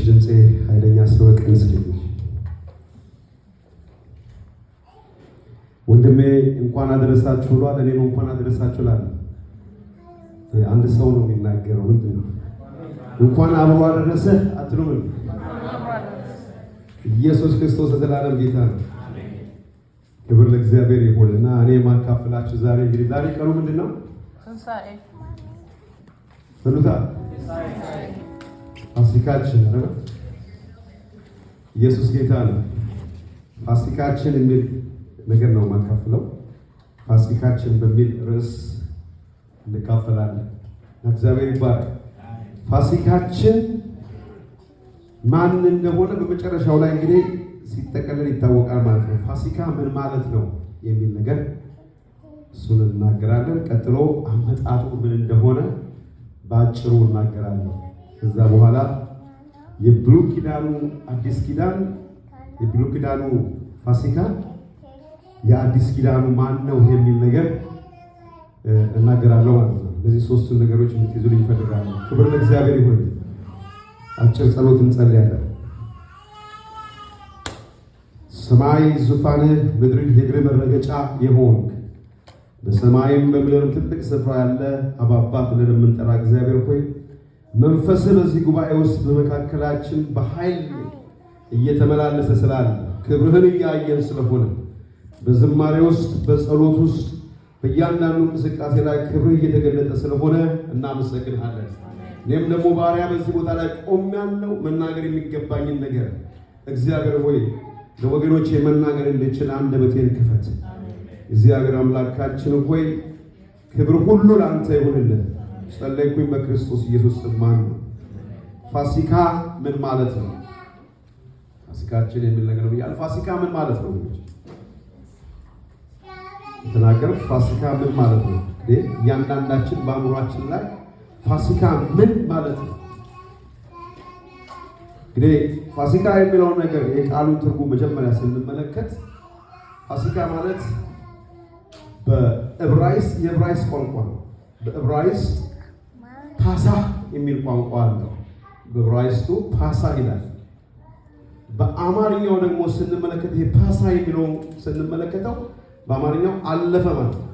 ድምጼ ኃይለኛ ስለወቅ እንስልኝ። ወንድሜ እንኳን አደረሳችሁ ብሏል። እኔም እንኳን አደረሳችሁ እላለሁ። አንድ ሰው ነው የሚናገረው። ምንድን ነው እንኳን አብሮ አደረሰ አትሉም? ኢየሱስ ክርስቶስ ዘላለም ጌታ ነው። ክብር ለእግዚአብሔር ይሁንና እኔ ማካፈላችሁ ዛሬ እንግዲህ ዛሬ ቀኑ ምንድን ነው? ትንሣኤ ፋሲካችን አይደል? ኢየሱስ ጌታ ነው። ፋሲካችን የሚል ነገር ነው ማካፈለው። ፋሲካችን በሚል ርዕስ እንካፈላለን። እግዚአብሔር ይባረክ። ፋሲካችን ማን እንደሆነ በመጨረሻው ላይ እንግዲህ ሲጠቀለል ይታወቃል ማለት ነው። ፋሲካ ምን ማለት ነው የሚል ነገር እሱን እናገራለን። ቀጥሎ አመጣጡ ምን እንደሆነ ባጭሩ እናገራለን። ከዛ በኋላ የብሉይ ኪዳኑ አዲስ ኪዳን፣ የብሉይ ኪዳኑ ፋሲካ፣ የአዲስ ኪዳኑ ማን ነው የሚል ነገር እናገራለሁ ማለት ነው። እነዚህ ሶስቱን ነገሮች እንድትይዙልኝ እፈልጋለሁ። ክብር ለእግዚአብሔር ይሁን። አጭር ጸሎት እንጸልያለን። ሰማይ ዙፋንህ ምድር የእግር መረገጫ የሆንክ በሰማይም በምድርም ትልቅ ስፍራ ያለ አባባት ብለን የምንጠራ እግዚአብሔር ሆይ መንፈስህ በዚህ ጉባኤ ውስጥ በመካከላችን በኃይል እየተመላለሰ ስላለ ክብርህን እያየን ስለሆነ በዝማሬ ውስጥ በጸሎት ውስጥ በእያንዳንዱ እንቅስቃሴ ላይ ክብርህ እየተገለጠ ስለሆነ እናመሰግንሃለን። እኔም ደግሞ ባሪያ በዚህ ቦታ ላይ ቆሜያለሁ። መናገር የሚገባኝን ነገር እግዚአብሔር ሆይ ለወገኖቼ መናገር እንድችል አንደበቴን ክፈት። እግዚአብሔር አምላካችን ሆይ ክብር ሁሉ ለአንተ ይሁንልን። ጸለይኩኝ በክርስቶስ ኢየሱስ ስም። አሜን። ፋሲካ ምን ማለት ነው? ፋሲካችን የሚል ነገር ብያለሁ። ፋሲካ ምን ማለት ነው? የተናገረው ፋሲካ ምን ማለት ነው? እያንዳንዳችን በአእምሯችን ላይ ፋሲካ ምን ማለት ነው? እንግዲህ ፋሲካ የሚለውን ነገር የቃሉን ትርጉም መጀመሪያ ስንመለከት ፋሲካ ማለት በዕብራይስጥ የዕብራይስጥ ቋንቋ ነው። በዕብራይስጥ ፓሳ የሚል ቋንቋ አለው። በዕብራይስጡ ፓሳ ይላል። በአማርኛው ደግሞ ስንመለከት ይሄ ፓሳ የሚለውን ስንመለከተው በአማርኛው አለፈ ማለት ነው።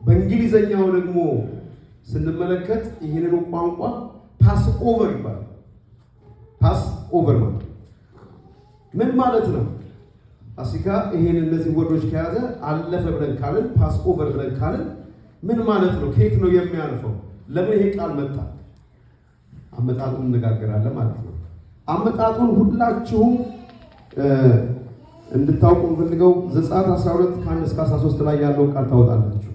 በእንግሊዘኛው ደግሞ ስንመለከት ይህንን ቋንቋ ፓስ ኦቨር ይባላል። ፓስ ኦቨር ማለት ምን ማለት ነው? ፋሲካ ይሄን እነዚህ ወርዶች ከያዘ አለፈ ብለን ካልን ፓስ ኦቨር ብለን ካልን ምን ማለት ነው? ከየት ነው የሚያልፈው? ለምን ይሄ ቃል መጣ? አመጣጡን እንነጋገራለን ማለት ነው። አመጣጡን ሁላችሁም እንድታውቁ እንፈልገው ዘጸአት 12 ከ1 እስከ 13 ላይ ያለውን ቃል ታወጣላችሁ።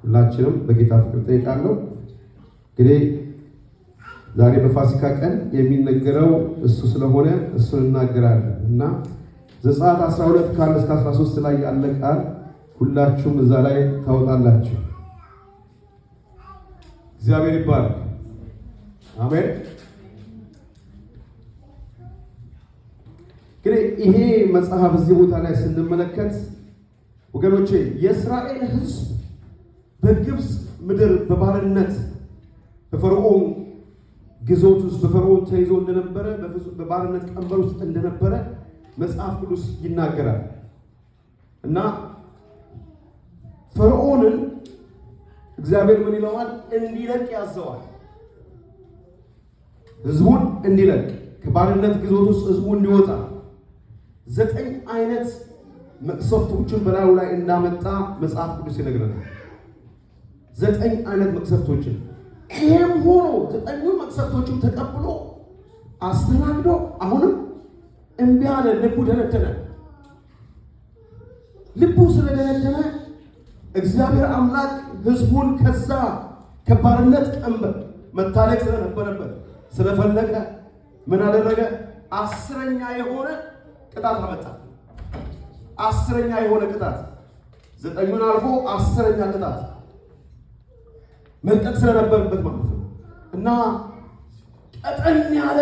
ሁላችንም በጌታ ፍቅር ጠይቃለሁ። እንግዲህ ዛሬ በፋሲካ ቀን የሚነገረው እሱ ስለሆነ እሱን እናገራለን እና ዘጸአት 12 ከ1 እስከ 13 ላይ ያለ ቃል ሁላችሁም እዛ ላይ ታወጣላችሁ። እግዚአብሔር ይባረክ። አሜን። እንግዲህ ይሄ መጽሐፍ እዚህ ቦታ ላይ ስንመለከት ወገኖቼ የእስራኤል ሕዝብ በግብፅ ምድር በባርነት በፈርዖን ግዞት ውስጥ በፈርዖን ተይዞ እንደነበረ በባርነት ቀንበር ውስጥ እንደነበረ መጽሐፍ ቅዱስ ይናገራል እና ፈርዖንን እግዚአብሔር ምን ይለዋል? እንዲለቅ ያዘዋል። ህዝቡን እንዲለቅ ከባርነት ግዞት ውስጥ ህዝቡ እንዲወጣ 9 አይነት መቅሰፍቶችን በላዩ ላይ እንዳመጣ መጽሐፍ ቅዱስ ይነግረናል። 9 አይነት መቅሰፍቶችን። ይህም ሆኖ 9 መቅሰፍቶችን ተቀብሎ አስተናግዶ አሁንም እምቢ አለ። ልቡ ደነደነ። ልቡ ስለደነደነ እግዚአብሔር አምላክ ህዝቡን ከዛ ከባርነት ቀንበር መታለቅ ስለነበረበት ስለፈለገ ምን አደረገ? 10ኛ የሆነ ቅጣት አመጣ። 10ኛ የሆነ ቅጣት 9ን አልፎ 10ኛ ቅጣት መልቀቅ ስለነበረበት ማለት ነው እና ቀጠን ያለ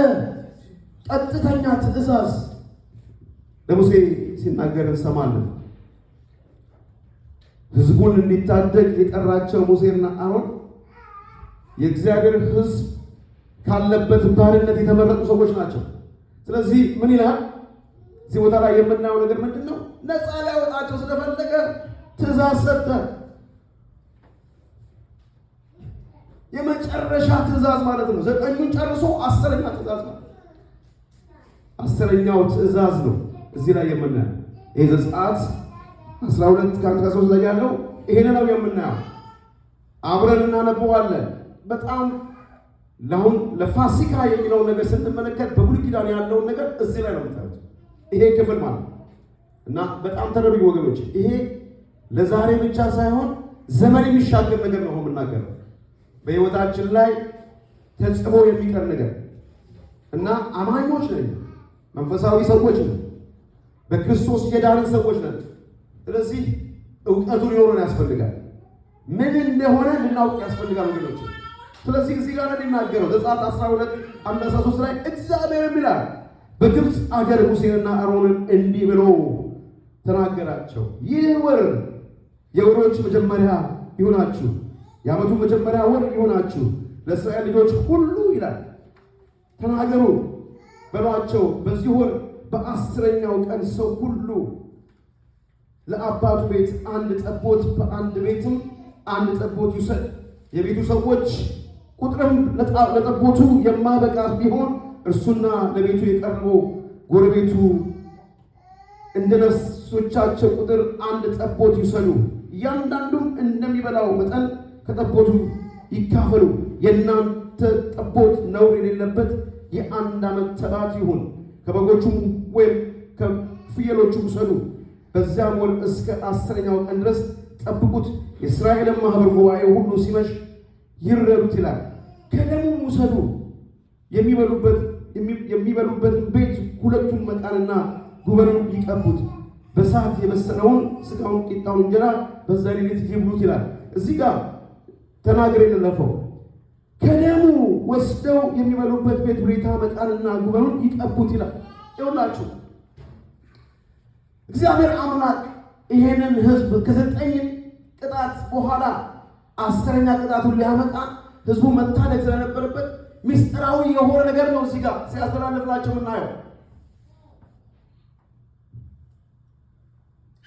ቀጥተኛ ትእዛዝ ለሙሴ ሲናገር እንሰማለን። ህዝቡን እንዲታደግ የጠራቸው ሙሴና አሮን የእግዚአብሔር ህዝብ ካለበት ባርነት የተመረጡ ሰዎች ናቸው። ስለዚህ ምን ይላል እዚህ ቦታ ላይ የምናየው ነገር ምንድን ነው? ነፃ ሊያወጣቸው ስለፈለገ ትእዛዝ ሰጠ። የመጨረሻ ትእዛዝ ማለት ነው። 9ኙን ጨርሶ 10ኛ ትእዛዝ ነው። 10ኛው ትእዛዝ ነው እዚህ ላይ የምናየው። ይሄ ዘጸአት 12:1-3 ላይ ያለው ይሄን ነው የምናየው። አብረን እናነበዋለን። በጣም ለአሁን ለፋሲካ የሚለውን ነገር ስንመለከት በብሉይ ኪዳን ያለውን ነገር እዚህ ላይ ነው የምታዩት። ይሄ ክፍል ማለት እና በጣም ተረዱኝ ወገኖች። ይሄ ለዛሬ ብቻ ሳይሆን ዘመን የሚሻገር ነገር ነው የምናገረው። በሕይወታችን ላይ ተጽፎ የሚቀር ነገር እና አማኞች ነን፣ መንፈሳዊ ሰዎች ነን፣ በክርስቶስ የዳንን ሰዎች ነን። ስለዚህ እውቀቱ ሊኖረን ያስፈልጋል። ምን እንደሆነ ልናውቅ ያስፈልጋል ወገኖች። ስለዚህ እዚህ ጋር እንደሚናገረው ዘጸአት 12:1-3 ላይ እግዚአብሔር ይላል በግብፅ አገር ሙሴንና አሮንን እንዲህ ብሎ ተናገራቸው። ይህ ወር የወሮች መጀመሪያ ይሆናችሁ፣ የዓመቱ መጀመሪያ ወር ይሆናችሁ። ለእስራኤል ልጆች ሁሉ ይላል ተናገሩ በሏቸው። በዚህ ወር በ10ኛው ቀን ሰው ሁሉ ለአባቱ ቤት አንድ ጠቦት፣ በአንድ ቤትም አንድ ጠቦት ይውሰድ። የቤቱ ሰዎች ቁጥርም ለጠቦቱ የማበቃ ቢሆን እርሱና ለቤቱ የቀረበው ጎረቤቱ እንደ ነፍሶቻቸው ቁጥር አንድ ጠቦት ይውሰዱ። እያንዳንዱም እንደሚበላው መጠን ከጠቦቱ ይካፈሉ። የእናንተ ጠቦት ነውር የሌለበት የ1 ዓመት ተባት ይሁን። ከበጎቹም ወይም ከፍየሎቹም ውሰዱ። በዚያም ወር እስከ 10ኛው ቀን ድረስ ጠብቁት። የእስራኤልን ማህበር ጉባኤ ሁሉ ሲመሽ ይረዱት ይላል። ከደሙም ውሰዱ። የሚበሉበት ቤት ሁለቱን መቃንና ጉበኑን ይቀቡት። በእሳት የበሰለውን ስጋውን፣ ቂጣውን እንጀራ በዛ ሌሊት ይብሉት ይላል። እዚህ ጋር ተናግሬ ለለፈው ከደሙ ወስደው የሚበሉበት ቤት ሁኔታ መቃንና ጉበኑን ይቀቡት ይላል። ይኸውላችሁ እግዚአብሔር አምላክ ይሄንን ህዝብ ከ9 ቅጣት በኋላ 10ኛ ቅጣቱን ሊያመጣ ህዝቡ መታደግ ስለነበረበት ሚስጥራዊ የሆነ ነገር ነው እዚህ ጋር ሲያስተላልፍላቸው የምናየው።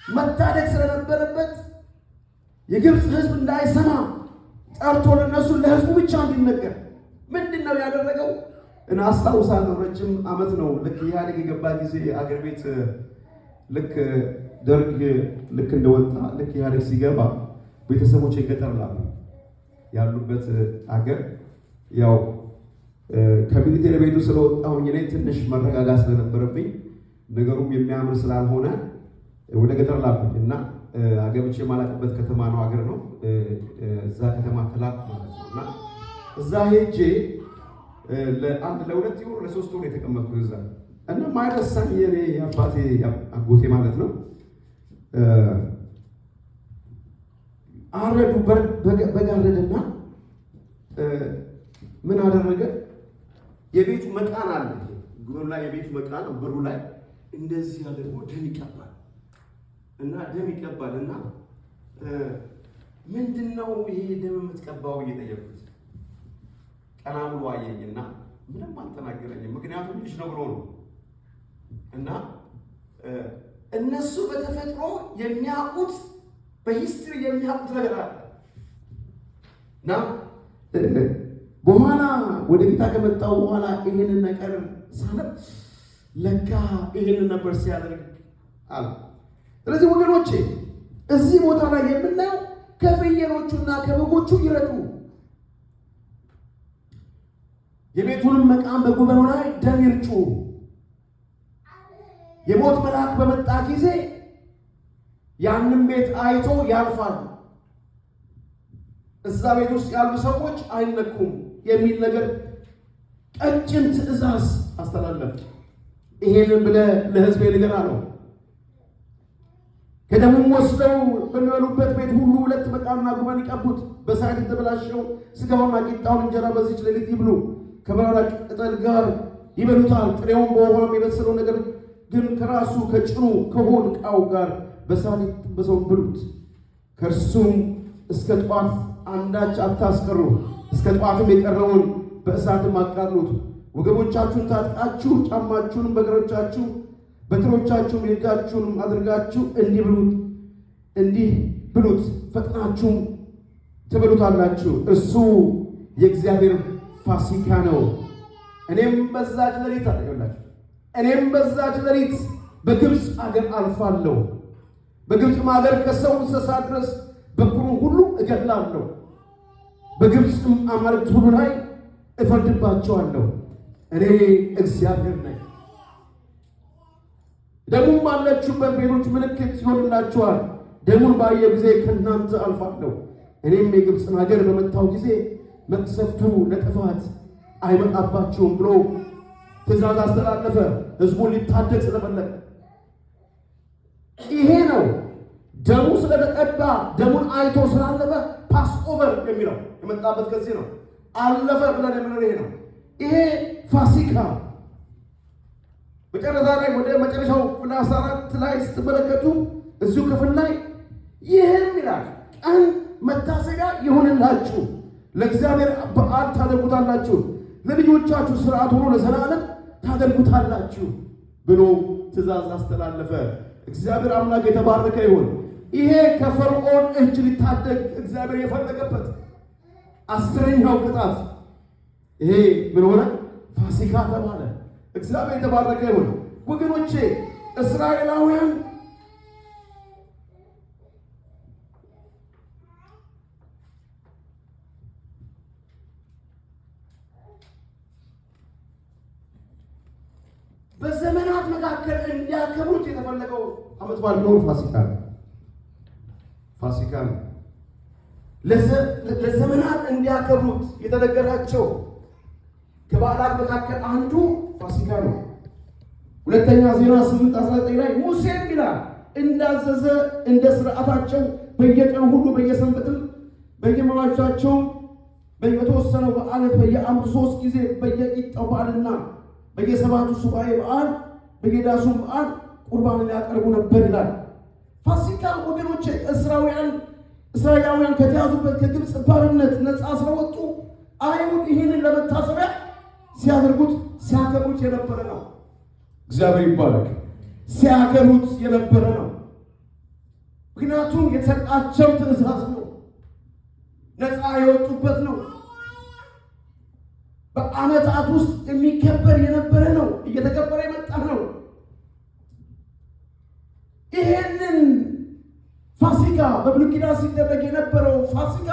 መታደግ ስለነበረበት የግብፅ ህዝብ እንዳይሰማ ጠርቶ ለነሱ ለህዝቡ ብቻ እንዲነገር ምንድነው ያደረገው? እና አስታውሳለሁ ረጅም ዓመት ነው ልክ ኢህአዴግ የገባ ጊዜ አገር ቤት ልክ ደርግ ልክ እንደወጣ ልክ ኢህአዴግ ሲገባ ቤተሰቦች ገጠር ያሉበት አገር ያው ከሚሊቴሪ ቤቱ ስለወጣሁኝ እኔ ትንሽ መረጋጋት ስለነበረብኝ ነገሩም የሚያምር ስላልሆነ ወደ ገጠር ላኩኝ እና አገብቼ የማላውቅበት ከተማ ነው አገር ነው። እዛ ከተማ ተላኩ ማለት ነው እና እዛ ሄጄ ለ2 ወር ለ3 ወር የተቀመጥኩት እዛ እና ማይረሳኝ የኔ አባቴ አጎቴ ማለት ነው አረዱ በጋረደና ምን አደረገ? የቤቱ መቃን አለ ግብሩ ላይ የቤቱ መቃን ብሩ ላይ እንደዚህ አድርጎ ደም ይቀባል እና ምንድነው ይሄ ደም የምትቀባው እየጠየቁት ቀና ብሎ አየኝና ምንም አልተናገረኝም። ምክንያቱም ልጅ ነው ብሎ ነው እና እነሱ በተፈጥሮ የሚያውቁት በሂስትሪ የሚያውቁት ነገር አለ እና በኋላ ወደ ጌታ ከመጣው በኋላ ይሄንን ነገር ሳነብ ለካ ይሄንን ነበር ሲያደርግ አለ። ስለዚህ ወገኖቼ እዚህ ቦታ ላይ የምናየው ከፍየሎቹና ከበጎቹ ይረዱ፣ የቤቱንም መቃን በጉበኑ ላይ ደም ይርጩ። የሞት መልአክ በመጣ ጊዜ ያንን ቤት አይቶ ያልፋል። እዛ ቤት ውስጥ ያሉ ሰዎች አይነኩም የሚል ነገር ቀጭን ትእዛዝ አስተላለፈ። ይሄንን ብለህ ለሕዝቤ ንገር አለው። ከደሙም ወስደው በሚበሉበት ቤት ሁሉ 2 መቃንና ጉበን ይቀቡት። በእሳት የተበላሸው ስጋውና ቂጣውን እንጀራ በዚች ሌሊት ይብሉ። ከመራራ ቅጠል ጋር ይበሉታል። ጥሬውን በውኃም የበሰለው ነገር ግን ከራሱ ከጭኑ ከሆድ ዕቃው ጋር በእሳት የተጠበሰውን ብሉት። ከእርሱም እስከ ጠዋት አንዳች አታስቀሩ። እስከ ጠዋትም የቀረውን በእሳትም አቃጥሉት። ወገቦቻችሁን ታጥቃችሁ ጫማችሁንም በእግሮቻችሁ በትሮቻችሁም የእጃችሁንም አድርጋችሁ እንዲህ ብሉት፣ ፈጥናችሁም ትበሉታላችሁ። እሱ የእግዚአብሔር ፋሲካ ነው። እኔም በዛች ሌሊት አደረገላችሁ። እኔም በዛች ሌሊት በግብፅ አገር አልፋለሁ። በግብፅም አገር ከሰው እንስሳ ድረስ በኵሩን ሁሉ እገድላለሁ። በግብፅም አማልክት ሁሉ ላይ እፈርድባቸዋለሁ። እኔ እግዚአብሔር ነኝ። ደሙም አለችሁበት ቤቶች ምልክት ይሆንላችኋል። ደሙን ባየ ጊዜ ከእናንተ አልፋለሁ። እኔም የግብፅን ሀገር በመታው ጊዜ መቅሰፍቱ ለጥፋት አይመጣባችሁም ብሎ ትእዛዝ አስተላለፈ። ሕዝቡን ሊታደግ ስለፈለገ ይሄ ነው። ደሙ ስለተቀዳ ደሙን አይቶ ስላለፈ ፓስኦቨር የሚለው የመጣበት ከዚህ ነው። አለፈ ብለን የምንለው ይሄ ነው። ይሄ ፋሲካ መጨረሻ ላይ ወደ መጨረሻው ክፍል 14 ላይ ስትመለከቱ እዚሁ ክፍል ላይ ይህን ይላል፣ ቀን መታሰቢያ ይሁንላችሁ፣ ለእግዚአብሔር በዓል ታደርጉታላችሁ፣ ለልጆቻችሁ ሥርዓት ሆኖ ለዘላለም ታደርጉታላችሁ ብሎ ትእዛዝ አስተላለፈ። እግዚአብሔር አምላክ የተባረከ ይሁን። ይሄ ከፈርዖን እጅ ሊታደግ እግዚአብሔር የፈለገበት 10ኛው ቅጣት ይሄ ምን ሆነ? ፋሲካ ተባለ። እግዚአብሔር የተባረከ ይሁን። ወገኖቼ እስራኤላውያን በዘመናት መካከል እንዲያከብሩት የተፈለገው ዓመት በዓል ነው። ፋሲካ ነው። ለዘመናት እንዲያከብሩት የተነገራቸው ከበዓላት መካከል አንዱ ፋሲካ ነው። ሁለተኛ ዜና 8:19 ላይ ሙሴም ይላል እንዳዘዘ እንደ ሥርዓታቸው በየቀኑ ሁሉ በየሰንበትም በየመዋዕላቸው በተወሰነው በዓላት በየዓመቱ 3 ጊዜ በየቂጣው በዓልና በየሰባቱ ሱባኤ በዓል በየዳሱም በዓል ቁርባንን ያቀርቡ ነበር ይላል። ፋሲካ ወገኖቼ እስራኤላውያን ከተያዙበት ከግብፅ ባርነት ነፃ ስለወጡ አይሁድ ይህንን ለመታሰቢያ ሲያከብሩት የነበረ ነው። እግዚአብሔር ይባረክ። ሲያከብሩት የነበረ ነው። ምክንያቱም የተሰጣቸው ትእዛዝ ነው። ነፃ የወጡበት ነው። በዓመታት ውስጥ የሚከበር የነበረ ነው። እየተከበረ የመጣ ነው። ይሄንን ፋሲካ በብሉይ ኪዳን ሲደረግ የነበረው ፋሲካ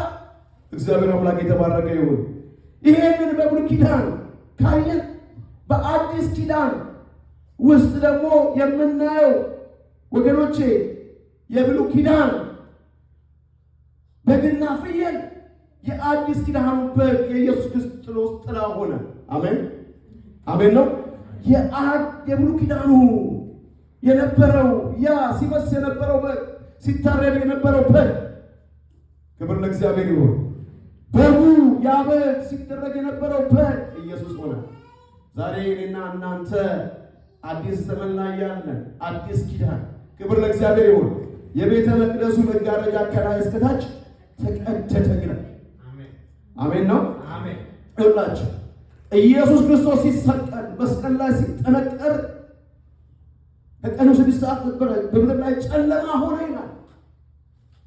እግዚአብሔር አምላክ የተባረከ ይሁን። ይሄንን በብሉይ ኪዳን ካየን በአዲስ ኪዳን ውስጥ ደግሞ የምናየው ወገኖቼ የብሉይ ኪዳን በግና ፍየል የአዲስ ኪዳን በግ የኢየሱስ ክርስቶስ ጥላ ሆነ። አሜን አሜን ነው። የብሉይ ኪዳኑ የነበረው ያ ሲፈስ የነበረው በግ ሲታረድ የነበረው በግ ክብር ለእግዚአብሔር ይሁን። በጉ ያ በግ ሲደረግ የነበረው በግ ኢየሱስ ሆነ። ዛሬ እኔና እናንተ አዲስ ዘመን ላይ ያለን አዲስ ኪዳን ክብር ለእግዚአብሔር ይሁን። የቤተ መቅደሱ መጋረጃ ከላይ እስከታች ተቀደደ ይላል። አሜን ነው። አሜን ሁላችሁ ኢየሱስ ክርስቶስ ሲሰቀል መስቀል ላይ ሲጠነቀር ከቀኑ 6 ሰዓት ነበረ። በምድር ላይ ጨለማ ሆነ ይላል።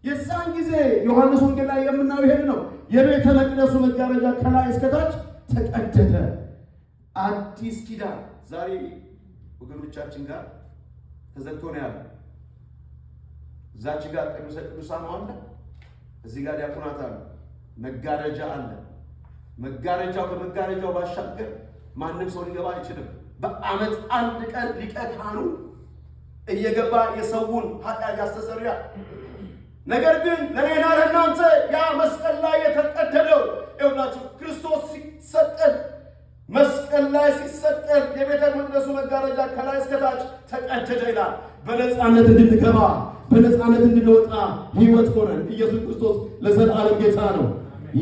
የዛን ጊዜ ዮሐንስ ወንጌል ላይ የምናየው ይሄን ነው። የቤተ መቅደሱ መጋረጃ ከላይ እስከታች ተቀደደ። አዲስ ኪዳን ዛሬ ወገኖቻችን ጋር ተዘግቶ ነው ያለው። እዛች ጋር ቅዱሰ ቅዱሳን አለ፣ እዚህ ጋር ዲያቆናት አለ፣ መጋረጃ አለ። መጋረጃው ከመጋረጃው ባሻገር ማንም ሰው ሊገባ አይችልም። በዓመት አንድ ቀን ሊቀ ካህኑ እየገባ የሰውን ኃጢአት ያስተሰርያል። ነገር ግን ለኔና ለእናንተ ያ መስቀል ላይ የተቀደደው ይኸውላችሁ ክርስቶስ ሲሰቀል መስቀል ላይ ሲሰቀል የቤተ መቅደሱ መጋረጃ ከላይ እስከታች ተቀደደ ይላል። በነፃነት እንድንገባ በነፃነት እንድንወጣ ሕይወት ሆነን ኢየሱስ ክርስቶስ ለዘላለም ጌታ ነው።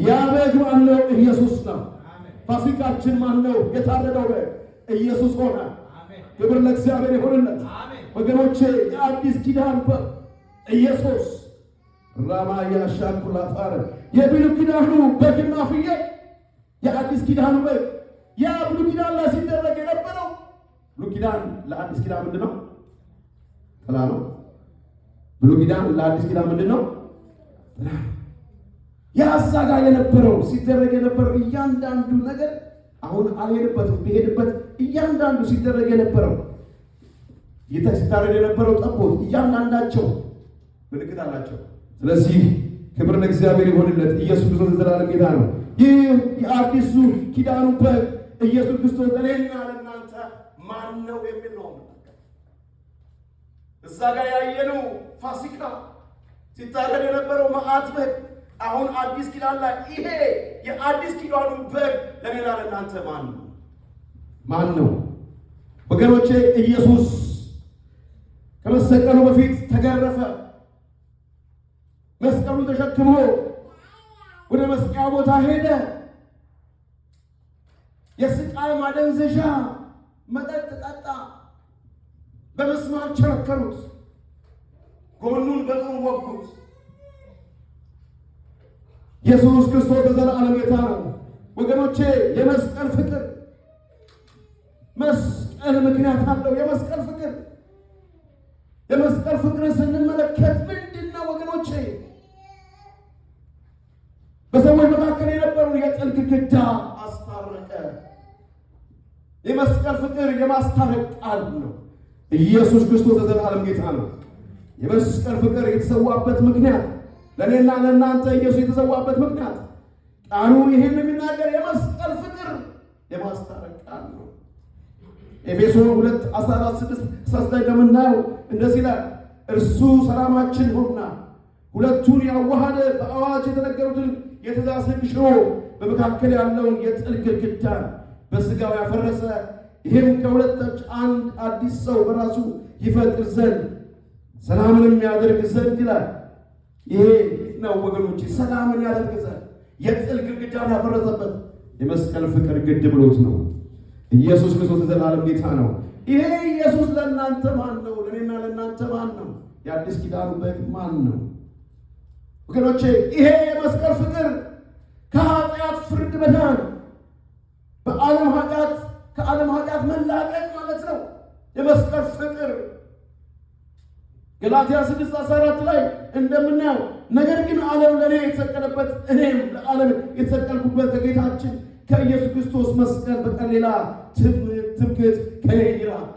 ያ በግ ማን ነው? ኢየሱስ ነው። ፋሲካችን ማን ነው? የታረደው በግ ኢየሱስ ሆነ። ክብር ለእግዚአብሔር ይሁንለት። ወገኖቼ የአዲስ ኪዳን ኢየሱስ ራማያ ሻኩላፋር የብሉይ ኪዳኑ በግና ፍየል የአዲስ ኪዳኑ በግ ያ ብሉይ ኪዳን ላይ ሲደረግ የነበረው ብሉይ ኪዳን ለአዲስ ኪዳን ምንድነው? ጥላ ነው። ብሉይ ኪዳን ለአዲስ ኪዳን ምንድነው? ጥላ። ያዛጋ የነበረው ሲደረግ የነበረው እያንዳንዱ ነገር አሁን አልሄድበትም ቢሄድበት እያንዳንዱ ሲደረግ የነበረው ሲታረድ የነበረው ጠቦት እያንዳንዳቸው ምልክት አላቸው። ስለዚህ ክብር ለእግዚአብሔር ይሁንለት። ኢየሱስ ክርስቶስ ዘላለም ጌታ ነው። ይህ የአዲሱ ኪዳኑ በግ ኢየሱስ ክርስቶስ ለእኔና ለእናንተ ማን ነው የሚል ነው። እዛ ጋር ያየነው ፋሲካ ሲታረድ የነበረው መዓት በግ አሁን አዲስ ኪዳን ላይ ይሄ የአዲስ ኪዳኑ በግ ለእኔና ለእናንተ ማን ነው? ማን ነው? ወገኖቼ ኢየሱስ ከመሰቀሉ በፊት ተገረፈ። መስቀሉን ተሸክሞ ወደ መስቀያ ቦታ ሄደ። የስቃይ ማደንዘዣ መጠጥ ጠጣ። በመስማር ቸረከሩት። ጎኑን በጦር ወጉት። ኢየሱስ ክርስቶስ በዘላለም ጌታ ነው። ወገኖቼ የመስቀል ፍቅር መስቀል ምክንያት አለው። የመስቀል ፍቅርን ስንመለከት ምንድነው ወገኖቼ? በሰዎች መካከል የነበረውን የጥል ግድግዳ አስታረቀ። የመስቀል ፍቅር የማስታረቅ ቃል ነው። ኢየሱስ ክርስቶስ በዘላለም ጌታ ነው። የመስቀል ፍቅር የተሰዋበት ምክንያት ለእኔና ለእናንተ ኢየሱስ የተሰዋበት ምክንያት ቃሉ ይህን የሚናገር የመስቀል ፍቅር የማስታረቅ ቃል ነው። ኤፌሶን 2:14-16 እንደምናየው እንደዚህ ይላል፣ እርሱ ሰላማችን ሆና ሁለቱን ያዋሃደ በአዋጅ የተነገሩትን የትእዛዝ ሕግ ሽሮ በመካከል ያለውን የጥል ግድግዳ በሥጋው ያፈረሰ፣ ይህም ከሁለቶች አንድ አዲስ ሰው በራሱ ይፈጥር ዘንድ ሰላምንም ያደርግ ዘንድ ይላል። ይሄ ነው ወገኖች፣ ሰላምን ያደርግ ዘንድ የጥል ግድግዳን ያፈረሰበት የመስቀል ፍቅር ግድ ብሎት ነው። ኢየሱስ ክርስቶስ ዘላለም ጌታ ነው። ይሄ ኢየሱስ ለእናንተ ማን ነው? ለእኔና ለእናንተ ማን ነው? የአዲስ ኪዳኑ በግ ማን ነው? ወገኖቼ ይሄ የመስቀል ፍቅር ከኃጢአት ፍርድ መዳን ከዓለም ኃጢአት መላቀቅ ማለት ነው። የመስቀል ፍቅር ገላትያ 6:14 ላይ እንደምናየው ነገር ግን ዓለም ለእኔ የተሰቀለበት እኔም ለዓለም የተሰቀልኩበት ከጌታችን ከኢየሱስ ክርስቶስ መስቀል በቀር ሌላ ትምክህት ከኔ ይራቅ።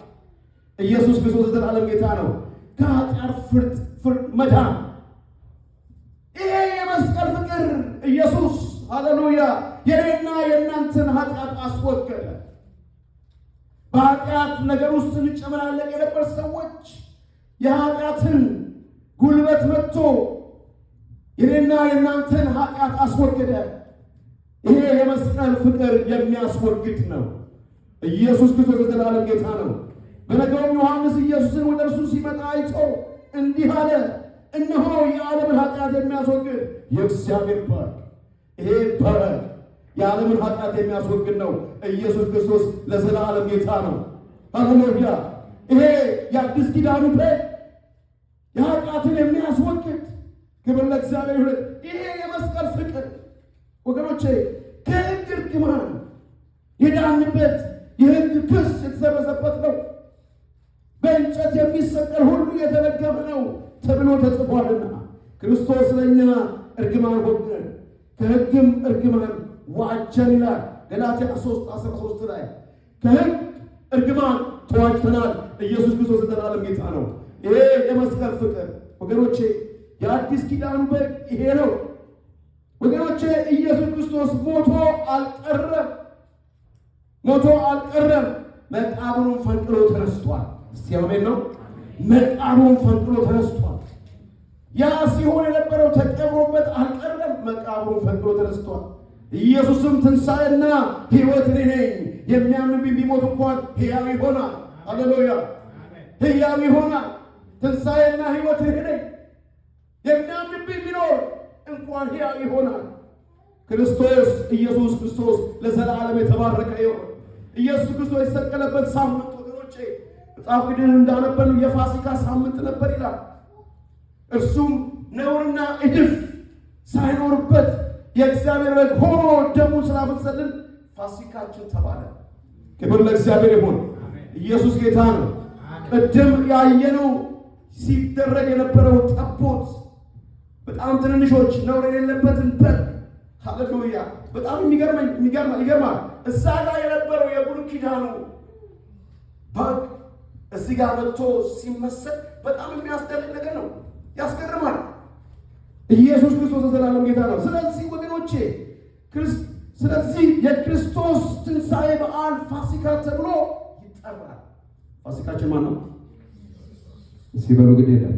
ኢየሱስ ክርስቶስ ዘላለም ጌታ ነው። ከኃጢአት ፍርድ መዳን ይሄ የመስቀል ፍቅር ኢየሱስ ሃሌሉያ የኔና የእናንተን ኃጢአት አስወገደ። በኃጢአት ነገር ውስጥ ስንጨመላለቅ የነበር ሰዎች የኃጢአትን ጉልበት መጥቶ የኔና የእናንተን ኃጢአት አስወገደ። ይሄ የመስቀል ፍቅር የሚያስወግድ ነው። ኢየሱስ ክርስቶስ ዘላለም ጌታ ነው። በነገውም ዮሐንስ ኢየሱስን ወደ እርሱ ሲመጣ አይቶ እንዲህ አለ፣ እነሆ የዓለምን ኃጢአት የሚያስወግድ የእግዚአብሔር በግ። ይሄ በግ የዓለምን ኃጢአት የሚያስወግድ ነው። ኢየሱስ ክርስቶስ ለዘላለም ጌታ ነው። ሃሌሉያ። ይሄ የአዲስ ኪዳኑ በግ የኃጢአትን የሚያስወግድ ክብር ለእግዚአብሔር ይሁን። ይሄ የመስቀል ፍቅር ወገኖቼ ከሕግ እርግማን የዳንበት የሕግ ክስ የተሰረዘበት ነው። በእንጨት የሚሰቀል ሁሉ የተረገመ ነው ተብሎ ተጽፏልና ክርስቶስ ለእኛ እርግማን ሆነ ከሕግም እርግማን ዋጀን ይላል ገላትያ 3:13 ላይ። ከሕግ እርግማን ተዋጅተናል። ኢየሱስ ክርስቶስ ዘላለም ጌታ ነው። ይሄ የመስቀል ፍቅር ወገኖቼ የአዲስ ኪዳኑ በግ ይሄ ነው ወገኖቼ። ኢየሱስ ክርስቶስ ሞቶ አልቀረም። መቃብሩን ፈንቅሎ ተነስቷል። እስቲ አሜን ነው። መቃብሩን ፈንቅሎ ተነስቷል። ያ ሲሆን የነበረው ተቀብሮበት አልቀረም። መቃብሩን ፈንቅሎ ተነስቷል። ኢየሱስም ትንሣኤና ሕይወት እኔ ነኝ፣ የሚያምን ቢሞት እንኳን ሕያው ይሆናል። ሃሌሉያ! ሕያው ይሆናል። ትንሣኤና ሕይወት እኔ ነኝ፣ የሚያምን ቢኖር እንኳን ሕያው ይሆናል። ክርስቶስ ኢየሱስ ክርስቶስ ለዘላለም የተባረከ ይሁን። ኢየሱስ ክርስቶስ የተሰቀለበት ሳምንት ወገኖቼ መጽሐፍ ቅዱስ እንዳነበብነው የፋሲካ ሳምንት ነበር ይላል። እርሱም ነውርና እድፍ ሳይኖርበት የእግዚአብሔር በግ ሆኖ ደሙን ስላፈሰሰልን ፋሲካችን ተባለ። ክብር ለእግዚአብሔር ይሁን። ኢየሱስ ጌታ ነው። ቅድም ያየነው ሲደረግ የነበረው ጠቦት በጣም ትንንሾች ነውር የሌለበትን በግ ሃሌሉያ። በጣም ይገርማል። እዛ ጋር የነበረው የብሉይ ኪዳኑ በግ እዚህ ጋር መጥቶ ሲመሰል በጣም የሚያስደንቅ ነገር ነው። ያስገርማል። ኢየሱስ ክርስቶስ የዘላለም ጌታ ነው። ስለዚህ ወገኖቼ ስለዚህ የክርስቶስ ትንሣኤ በዓል ፋሲካ ተብሎ ይጠራል። ፋሲካችን ማን ነው? ሲበሉ ግድ የለም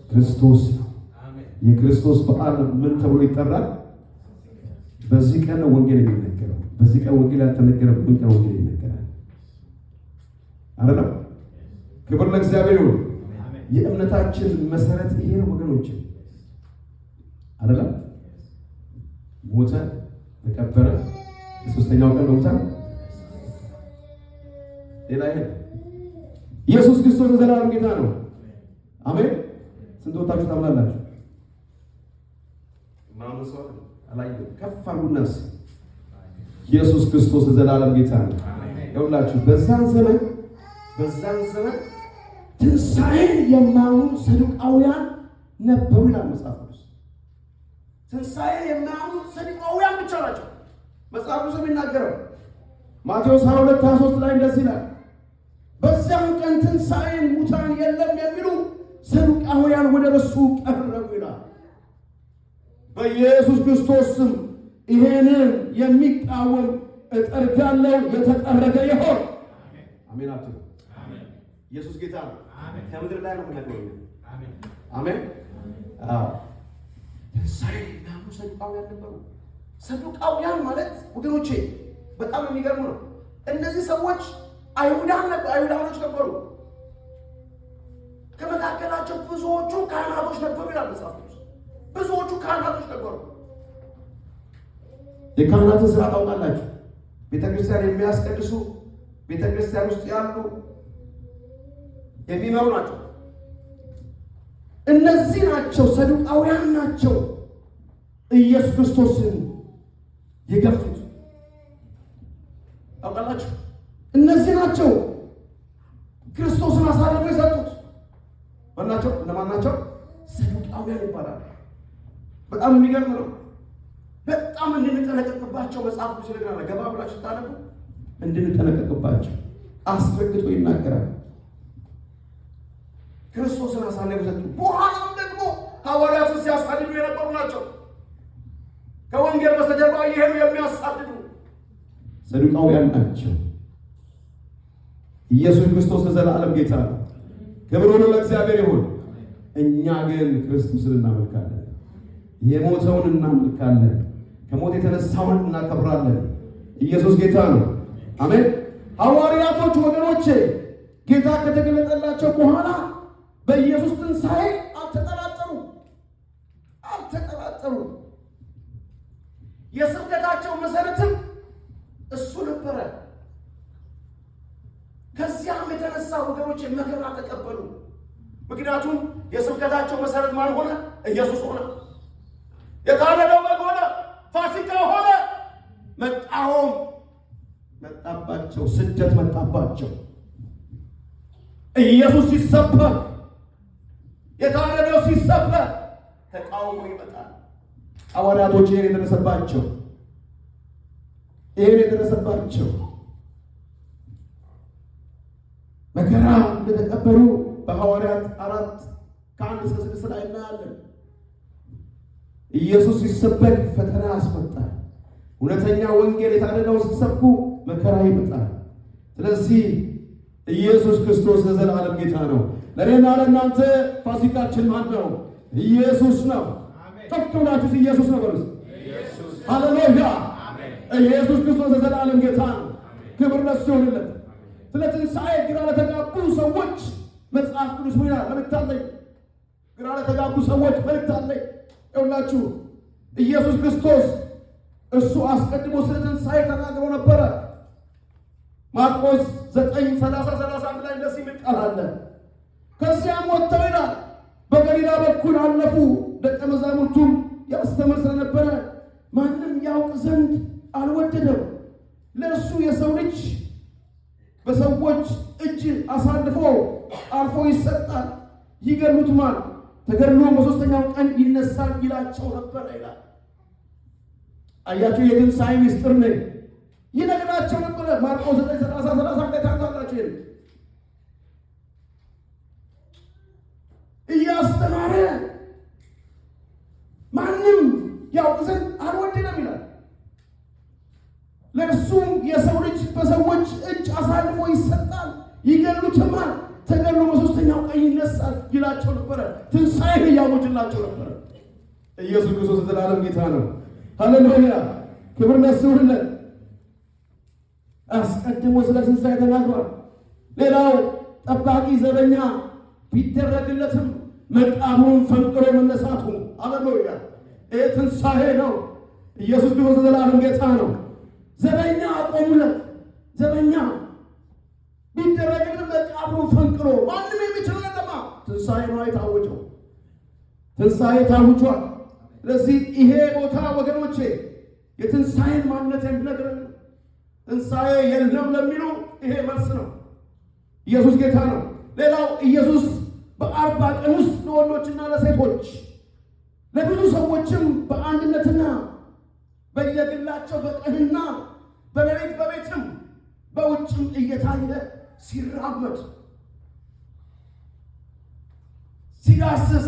ክርስቶስ ነው። የክርስቶስ በዓል ምን ተብሎ ይጠራል? በዚህ ቀን ነው ወንጌል የሚነገረው። በዚህ ቀን ወንጌል ያልተነገረበት ምን ቀን ወንጌል ይነገራል? አይደለም? ክብር ለእግዚአብሔር ይሁን። የእምነታችን መሰረት ይሄ ነው ወገኖች። አይደለም? ሞተ፣ ተቀበረ፣ በሦስተኛው ቀን ሞተ። ሌላ ይሄ ኢየሱስ ክርስቶስ የዘላለም ጌታ ነው። አሜን። ስንት ወጣችሁ ታምናላችሁ? ማመሰው አላየው ከፍ አድርጉናስ ኢየሱስ ክርስቶስ የዘላለም ጌታ ነው። ይኸውላችሁ በዛን ዘመን ትንሣኤን የማያምኑ ሰዱቃውያን ነበሩ ይላል መጽሐፍ ቅዱስ። ትንሣኤን የማያምኑ ሰዱቃውያን ብቻ ናቸው መጽሐፍ ቅዱስ የሚናገረው። ማቴዎስ 22:23 ላይ እንደዚህ ይላል፣ በዚያም ቀን ትንሣኤን ሙታን የለም የሚሉ ሰዱቃውያን ወደ እርሱ ቀረቡ ይላል። በኢየሱስ ክርስቶስ ስም ይሄንን የሚቃወም እጠርጋለሁ፣ የተጠረገ ይሆን። አሜን አትሉ? ኢየሱስ ጌታ ነው። ከምድር ላይ ነው የምናገረው። አሜን። ትንሣኤን የሚያምኑ ሰዱቃውያን ነበሩ። ሰዱቃውያን ማለት ወገኖቼ በጣም የሚገርሙ ነው። እነዚህ ሰዎች አይሁዳኖች ነበሩ። ከመካከላቸው ብዙዎቹ ካህናቶች ነበሩ ይላል መጽሐፍ ቅዱስ። ብዙዎቹ ካህናቶች ነበሩ። የካህናትን ስራ ታውቃላችሁ። ቤተክርስቲያን የሚያስቀድሱ ቤተክርስቲያን ውስጥ ያሉ የሚመሩ ናቸው። እነዚህ ናቸው፣ ሰዱቃውያን ናቸው ኢየሱስ ክርስቶስን የገፉት። ታውቃላችሁ፣ እነዚህ ናቸው ክርስቶስን አሳልፈው የሰጡት። ማናቸው? እነማን ናቸው? ሰዱቃውያን ይባላል። በጣም የሚገርም ነው። በጣም እንድንጠነቀቅባቸው መጽሐፍ ቅዱስ ይነግረናል። ገባ ብላችሁ ታነቡ እንድንጠነቀቅባቸው አስረግጦ ይናገራል። ክርስቶስን አሳልፈው የሰጡ በኋላም ደግሞ ሐዋርያትን ሲያሳድዱ የነበሩ ናቸው። ከወንጌል በስተጀርባ እየሄዱ የሚያሳድዱ ሰዱቃውያን ናቸው። ኢየሱስ ክርስቶስ የዘላለም ጌታ ነው። ክብር ሁሉ ለእግዚአብሔር ይሁን። እኛ ግን ክርስቶስን እናመልካለን። የሞተውን እናመልካለን። ከሞት የተነሳውን እናከብራለን። ኢየሱስ ጌታ ነው። አሜን። ሐዋርያቶች ወገኖቼ ጌታ ከተገለጠላቸው በኋላ በኢየሱስ ትንሣኤ አልተጠራጠሩ። የስብከታቸው መሰረትም እሱ ነበረ። ከዚያም የተነሳ ወገኖች መከራ ተቀበሉ። ምክንያቱም የስብከታቸው መሰረት ማን ሆነ? ኢየሱስ ሆነ። የታረደው በግ ሆነ። ፋሲካ ሆነ። መቃወም መጣባቸው፣ ስደት መጣባቸው። ኢየሱስ ሲሰበክ፣ የታረደው ሲሰበክ ተቃውሞ ይመጣል። ሐዋርያቶች ይሄን የደረሰባቸው መከራ እንደተቀበሉ በሐዋርያት 4:1-6 ላይ እናያለን። ኢየሱስ ሲሰበክ ፈተና ያስመጣል። እውነተኛ ወንጌል የታረደው ሲሰብኩ መከራ ይመጣል። ስለዚህ ኢየሱስ ክርስቶስ ለዘላለም ጌታ ነው። ለእኔና ለእናንተ ፋሲካችን ማን ነው? ኢየሱስ ነው። ተከብራችሁ ኢየሱስ ነው በሉት። ሃሌሉያ! ኢየሱስ ክርስቶስ ለዘላለም ጌታ ነው። ክብር ለእሱ ይሁንለት። ስለ ትንሣኤ ግራ ለተጋቡ ሰዎች መጽሐፍ ቅዱስ ምን ይላል? መልእክት አለኝ። ግራ ለተጋቡ ሰዎች መልእክት አለኝ። ይኸውላችሁ ኢየሱስ ክርስቶስ እሱ አስቀድሞ ስለ ትንሣኤ ተናግሮ ነበረ። ማርቆስ 9:30-31 ላይ እንደዚህ የሚል ቃል አለ። ከዚያም ወጥተው ይላል በገሊላ በኩል አለፉ። ደቀ መዛሙርቱም ያስተምር ስለነበረ ማንም ያውቅ ዘንድ አልወደደም። ለእርሱ የሰው ልጅ በሰዎች እጅ አልፎ ይሰጣል፣ ይገሉትማል፣ ተገድሎ በሦስተኛው ቀን ይነሳል ይላቸው ነበር ይላል። አያችሁ፣ የትንሣኤ ምስጢር ነው ይነግራቸው ነበር። ማርቆስ 9:30 ታውቃላችሁ። ይሄን እያስተማረ ማንም ያውቅ ዘንድ አልወደደም ይላል። ለእርሱም የሰው ልጅ በሰዎች እጅ አሳልፎ ይሰጣል፣ ይገሉትማል፣ ተገድሎ በሦስተኛው ቀን ይነሳል ይላቸው ነበረ። ትንሣኤን እያወጀላቸው ነበረ። ኢየሱስ ክርስቶስ ዘላለም ጌታ ነው። ሃሌሉያ! ክብር ለእርሱለት። አስቀድሞ ስለ ትንሣኤ ተናግሯል። ሌላው ጠባቂ ዘበኛ ቢደረግለትም መቃብሩን ፈንቅሎ መነሳቱ፣ ሃሌሉያ! ይህ ትንሣኤ ነው። ኢየሱስ ክርስቶስ ዘላለም ጌታ ነው። ዘበኛ አቆሙለት። ዘበኛ ቢደረግለት መቃብሩን ፈንቅሎ ማንም የሚችለው የለማ። ትንሣኤ ነው የታወጀው። ትንሣኤ ታውጇል። ስለዚህ ይሄ ቦታ ወገኖቼ የትንሣኤን ማንነት የሚነግረን ነው። ትንሣኤ የለም ለሚሉ ይሄ መልስ ነው። ኢየሱስ ጌታ ነው። ሌላው ኢየሱስ በ40 ቀን ውስጥ ለወንዶችና ለሴቶች ለብዙ ሰዎችም በአንድነትና በየግላቸው በቀንና በሌሊት በቤትም በውጭም እየታየ ሲራመድ ሲዳስስ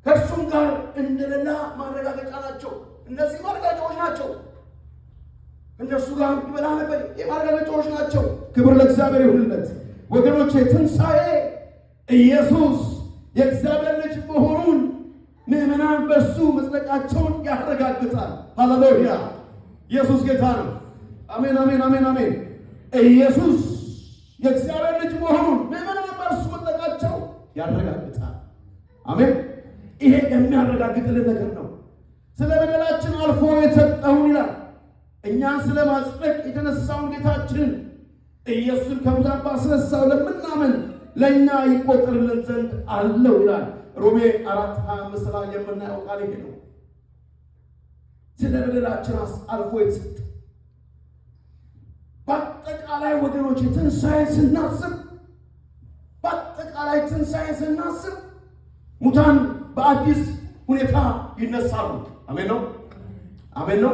ከእርሱም ጋር እንደሌላ ማረጋገጫ ናቸው። እነዚህ ማረጋገጫዎች ናቸው። እነሱ ጋር ይበላ ነበር። የማረጋገጫዎች ናቸው። ክብር ለእግዚአብሔር ይሁንለት። ወገኖቼ ትንሣኤ ኢየሱስ የእግዚአብሔር ልጅ መሆኑን ምዕመናን በእሱ መጽደቃቸውን ያረጋግጣል። ሃሌሉያ! ኢየሱስ ጌታ ነው። አሜን፣ አሜን፣ አሜን፣ አሜን። ኢየሱስ የእግዚአብሔር ልጅ መሆኑን ምዕመናን በእሱ መጽደቃቸው ያረጋግጣል። አሜን። ይሄ የሚያረጋግጥልን ነገር ነው። ስለ በደላችን አልፎ የተሰጠውን ይላል እኛን ስለ ማጽደቅ የተነሳውን ጌታችንን ኢየሱስን ከሙታን ባስነሳው ለምናምን ለእኛ ይቆጠርልን ዘንድ አለው ይላል። ሮሜ 4:25 ላይ የምናየው ቃል ይሄ ነው። ስለ በደላችን አልፎ የተሰጠ። በአጠቃላይ ወገኖች ትንሣኤ ስናስብ ሙታን በአዲስ ሁኔታ ይነሳሉ። አሜን ነው፣ አሜን ነው።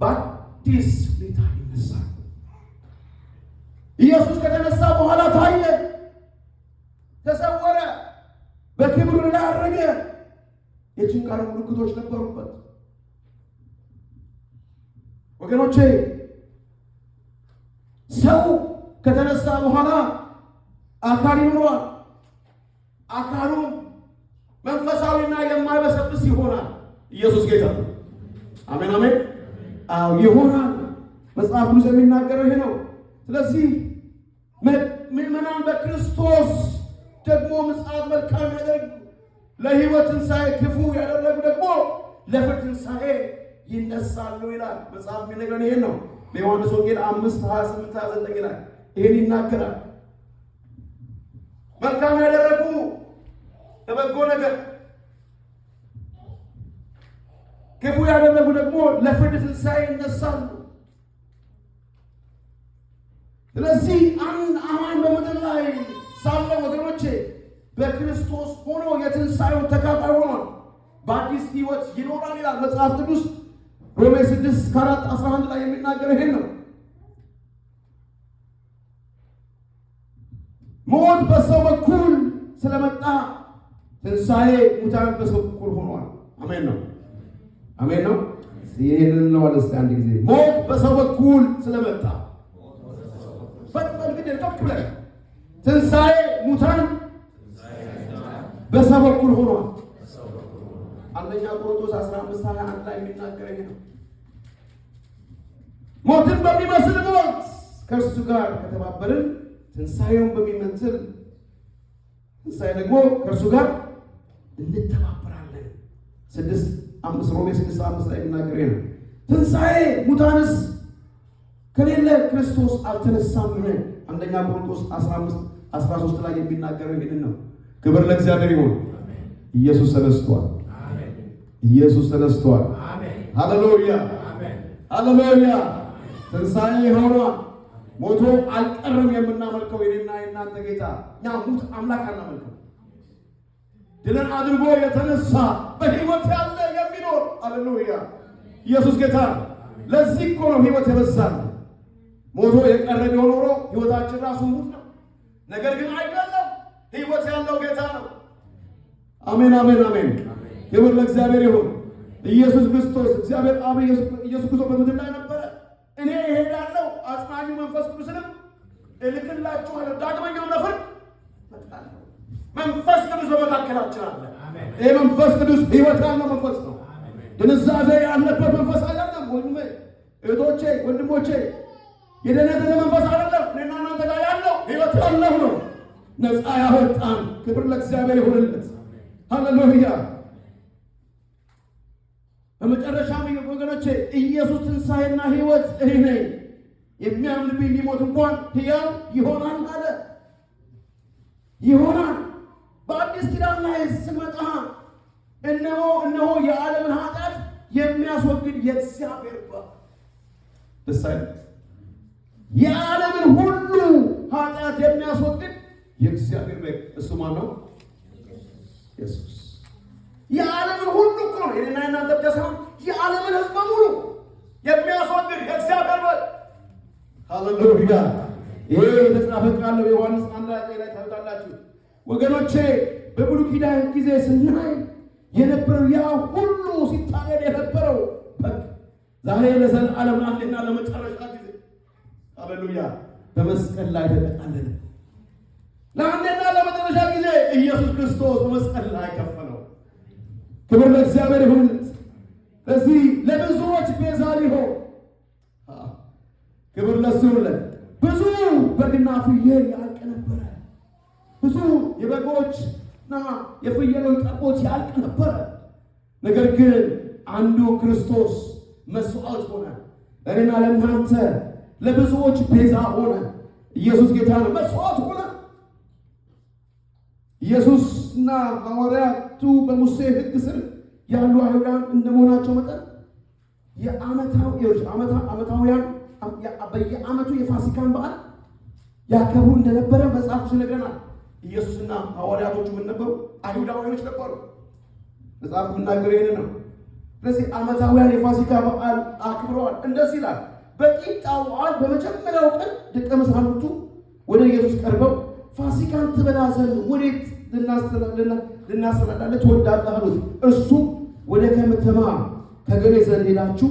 በአዲስ ሁኔታ ይነሳሉ። ኢየሱስ ከተነሳ በኋላ ታየ፣ ተሰወረ፣ በክብር ላይ አረገ። የችንካር ምልክቶች ነበሩበት። ወገኖቼ ሰው ከተነሳ በኋላ አካል ይኖረዋል። አካሉ መንፈሳዊና የማይበሰብስ ይሆናል። ኢየሱስ ጌታ ነው። አሜን፣ አሜን። አዎ ይሆናል። መጽሐፍ ቅዱስ የሚናገረው ይሄ ነው። ስለዚህ ምዕመናን በክርስቶስ ደግሞ ምጽአት መልካም ያደርጉ ለሕይወት ትንሣኤ ክፉ ያደረጉ ደግሞ ለፍርድ ትንሣኤ ይነሳሉ ይላል መጽሐፍ የሚነግረን ይሄን ነው። በዮሐንስ ወንጌል 5:28-29 ላይ ይሄን ይናገራል። መልካም ያደረጉ ለበጎ ነገር፣ ክፉ ያደረጉ ደግሞ ለፍርድ ትንሣኤ ይነሳሉ። ስለዚህ አንድ አማኝ በምድር ላይ ሳለ ወገኖቼ በክርስቶስ ሆኖ የትንሣኤውን ተካፋይ ሆኗል። በአዲስ ሕይወት ይኖራል ይላል መጽሐፍ ቅዱስ ሮሜ 6:4-11 ላይ የሚናገር ይሄን ነው። ሞት በሰው በኩል ስለመጣ ትንሣኤ ሙታን በሰው በኩል ሆኗል። አሜን ነው፣ አሜን ነው። ይሄንን ነው አለስ አንድ ጊዜ ሞት በሰው በኩል ስለመጣ በጥቅል ግን ተቀበለ ትንሣኤ ሙታን በሰው በኩል ሆኗል። አንደኛ ቆሮንቶስ 15:21 ላይ የሚናገር ይሄ ነው። ሞትን በሚመስል ሞት ከእርሱ ጋር ከተባበርን ትንሣኤውን በሚመስል ትንሣኤ ደግሞ ከእርሱ ጋር እንተባበራለን። ሮሜ 6:5 ላይ የሚናገር ይሄ ነው። ትንሣኤ ሙታንስ ከሌለ ክርስቶስ አልተነሳምን? አንደኛ ቆሮንቶስ 15:13 ላይ የሚናገረው ይሄንን ነው። ክብር ለእግዚአብሔር ይሁን። ኢየሱስ ተነስቷል። ኢየሱስ ተነስቷል። ሃሌሉያ ሃሌሉያ። ትንሣኤ ሆኗል። ሞቶ አልቀረም። የምናመልከው የኔና የእናንተ ጌታ እኛ ሙት አምላክ አናመልከው። ድልን አድርጎ የተነሳ በሕይወት ያለ የሚኖር ሃሌሉያ ኢየሱስ ጌታ። ለዚህ እኮ ነው ሕይወት የበዛል። ሞቶ የቀረ ቢሆን ኖሮ ሕይወታችን ራሱ ሙት ነው። ነገር ግን አይደለም፣ ሕይወት ያለው ጌታ ነው። አሜን አሜን አሜን። ክብር ለእግዚአብሔር ይሁን። ኢየሱስ ክርስቶስ እግዚአብሔር አብ ኢየሱስ ክርስቶስ በምድር ላይ ነበረ። እኔ እሄዳለሁ አጽናኙ መንፈስ ቅዱስንም እልክላችኋለሁ፣ ዳግመኛም ለፍርድ እመጣለሁ። መንፈስ ቅዱስ በመካከላችን አለ። ይህ መንፈስ ቅዱስ ሕይወት ያለው መንፈስ ነው። ድንዛዜ ያለበት መንፈስ አይደለም። እህቶቼ ወንድሞቼ፣ የደነዘዘ መንፈስ አይደለም። እኔና እናንተ ጋር ያለው ሕይወት ያለው ነው። ነፃ ያወጣን። ክብር ለእግዚአብሔር ይሁንለት። ሃሌሉያ። በመጨረሻም ወገኖቼ ኢየሱስ ትንሣኤና ሕይወት እኔ ነኝ፣ የሚያምንብኝ ቢሞት እንኳን ሕያው ይሆናል አለ። ይሆናል። በአዲስ ኪዳን ላይ ስመጣ እነሆ የዓለምን ኃጢአት የሚያስወግድ የእግዚአብሔር በግ ትንሣኤ፣ የዓለምን ሁሉ ኃጢአት የሚያስወግድ የእግዚአብሔር በግ እሱ ማን ነው? ኢየሱስ። የዓለምን ሁሉ እኮ ነው። የኔና የናንተ ብቻ ሳይሆን የዓለምን ሕዝብ በሙሉ የሚያስወግድ የእግዚአብሔር በግ ሃሌሉያ። ይሄ የተጻፈ ቃል ነው። ዮሐንስ 1 ላይ ታውቃላችሁ ወገኖቼ። በብሉይ ኪዳን ጊዜ ስናይ የነበረው ያ ሁሉ ሲታረድ የነበረው በግ ዛሬ ለዘላለም አንዴና ለመጨረሻ ጊዜ ሃሌሉያ በመስቀል ላይ ተጠቃለለ። ለአንዴና ለመጨረሻ ጊዜ ኢየሱስ ክርስቶስ በመስቀል ላይ ከፈለው። ክብር ለእግዚአብሔር ይሁን። ስለዚህ ለብዙዎች ቤዛ ሊሆን ክብር ለእሱ ይሁን። ብዙ በግና ፍየል ያልቅ ነበረ። ብዙ የበጎችና የፍየሎች ጠቦት ያልቅ ነበረ። ነገር ግን አንዱ ክርስቶስ መስዋዕት ሆነ። እኔና ለእናንተ ለብዙዎች ቤዛ ሆነ። ኢየሱስ ጌታ ነው። መስዋዕት ሆነ። ኢየሱስና ሐዋርያቱ በሙሴ ሕግ ስር ያሉ አይሁዳን እንደመሆናቸው መጠን ዓመታውያን በየዓመቱ የፋሲካን በዓል ያከብሩ እንደነበረ መጽሐፍ ይነግረናል። ኢየሱስና ሐዋርያቶቹ ምን ነበሩ? አይሁዳውያኖች ነበሩ። መጽሐፍ የምናገረው ይሄን ነው። ስለዚህ ዓመታውያን የፋሲካ በዓል አክብረዋል። እንደዚህ ይላል። በቂጣው በዓል በመጀመሪያው ቀን ደቀ መዛሙርቱ ወደ ኢየሱስ ቀርበው ፋሲካን ትበላ ዘንድ ወዴት ልናሰናዳለን ትወዳለህ አሉት። እርሱም ወደ ከተማ ከገሌ ዘንድ ሄዳችሁ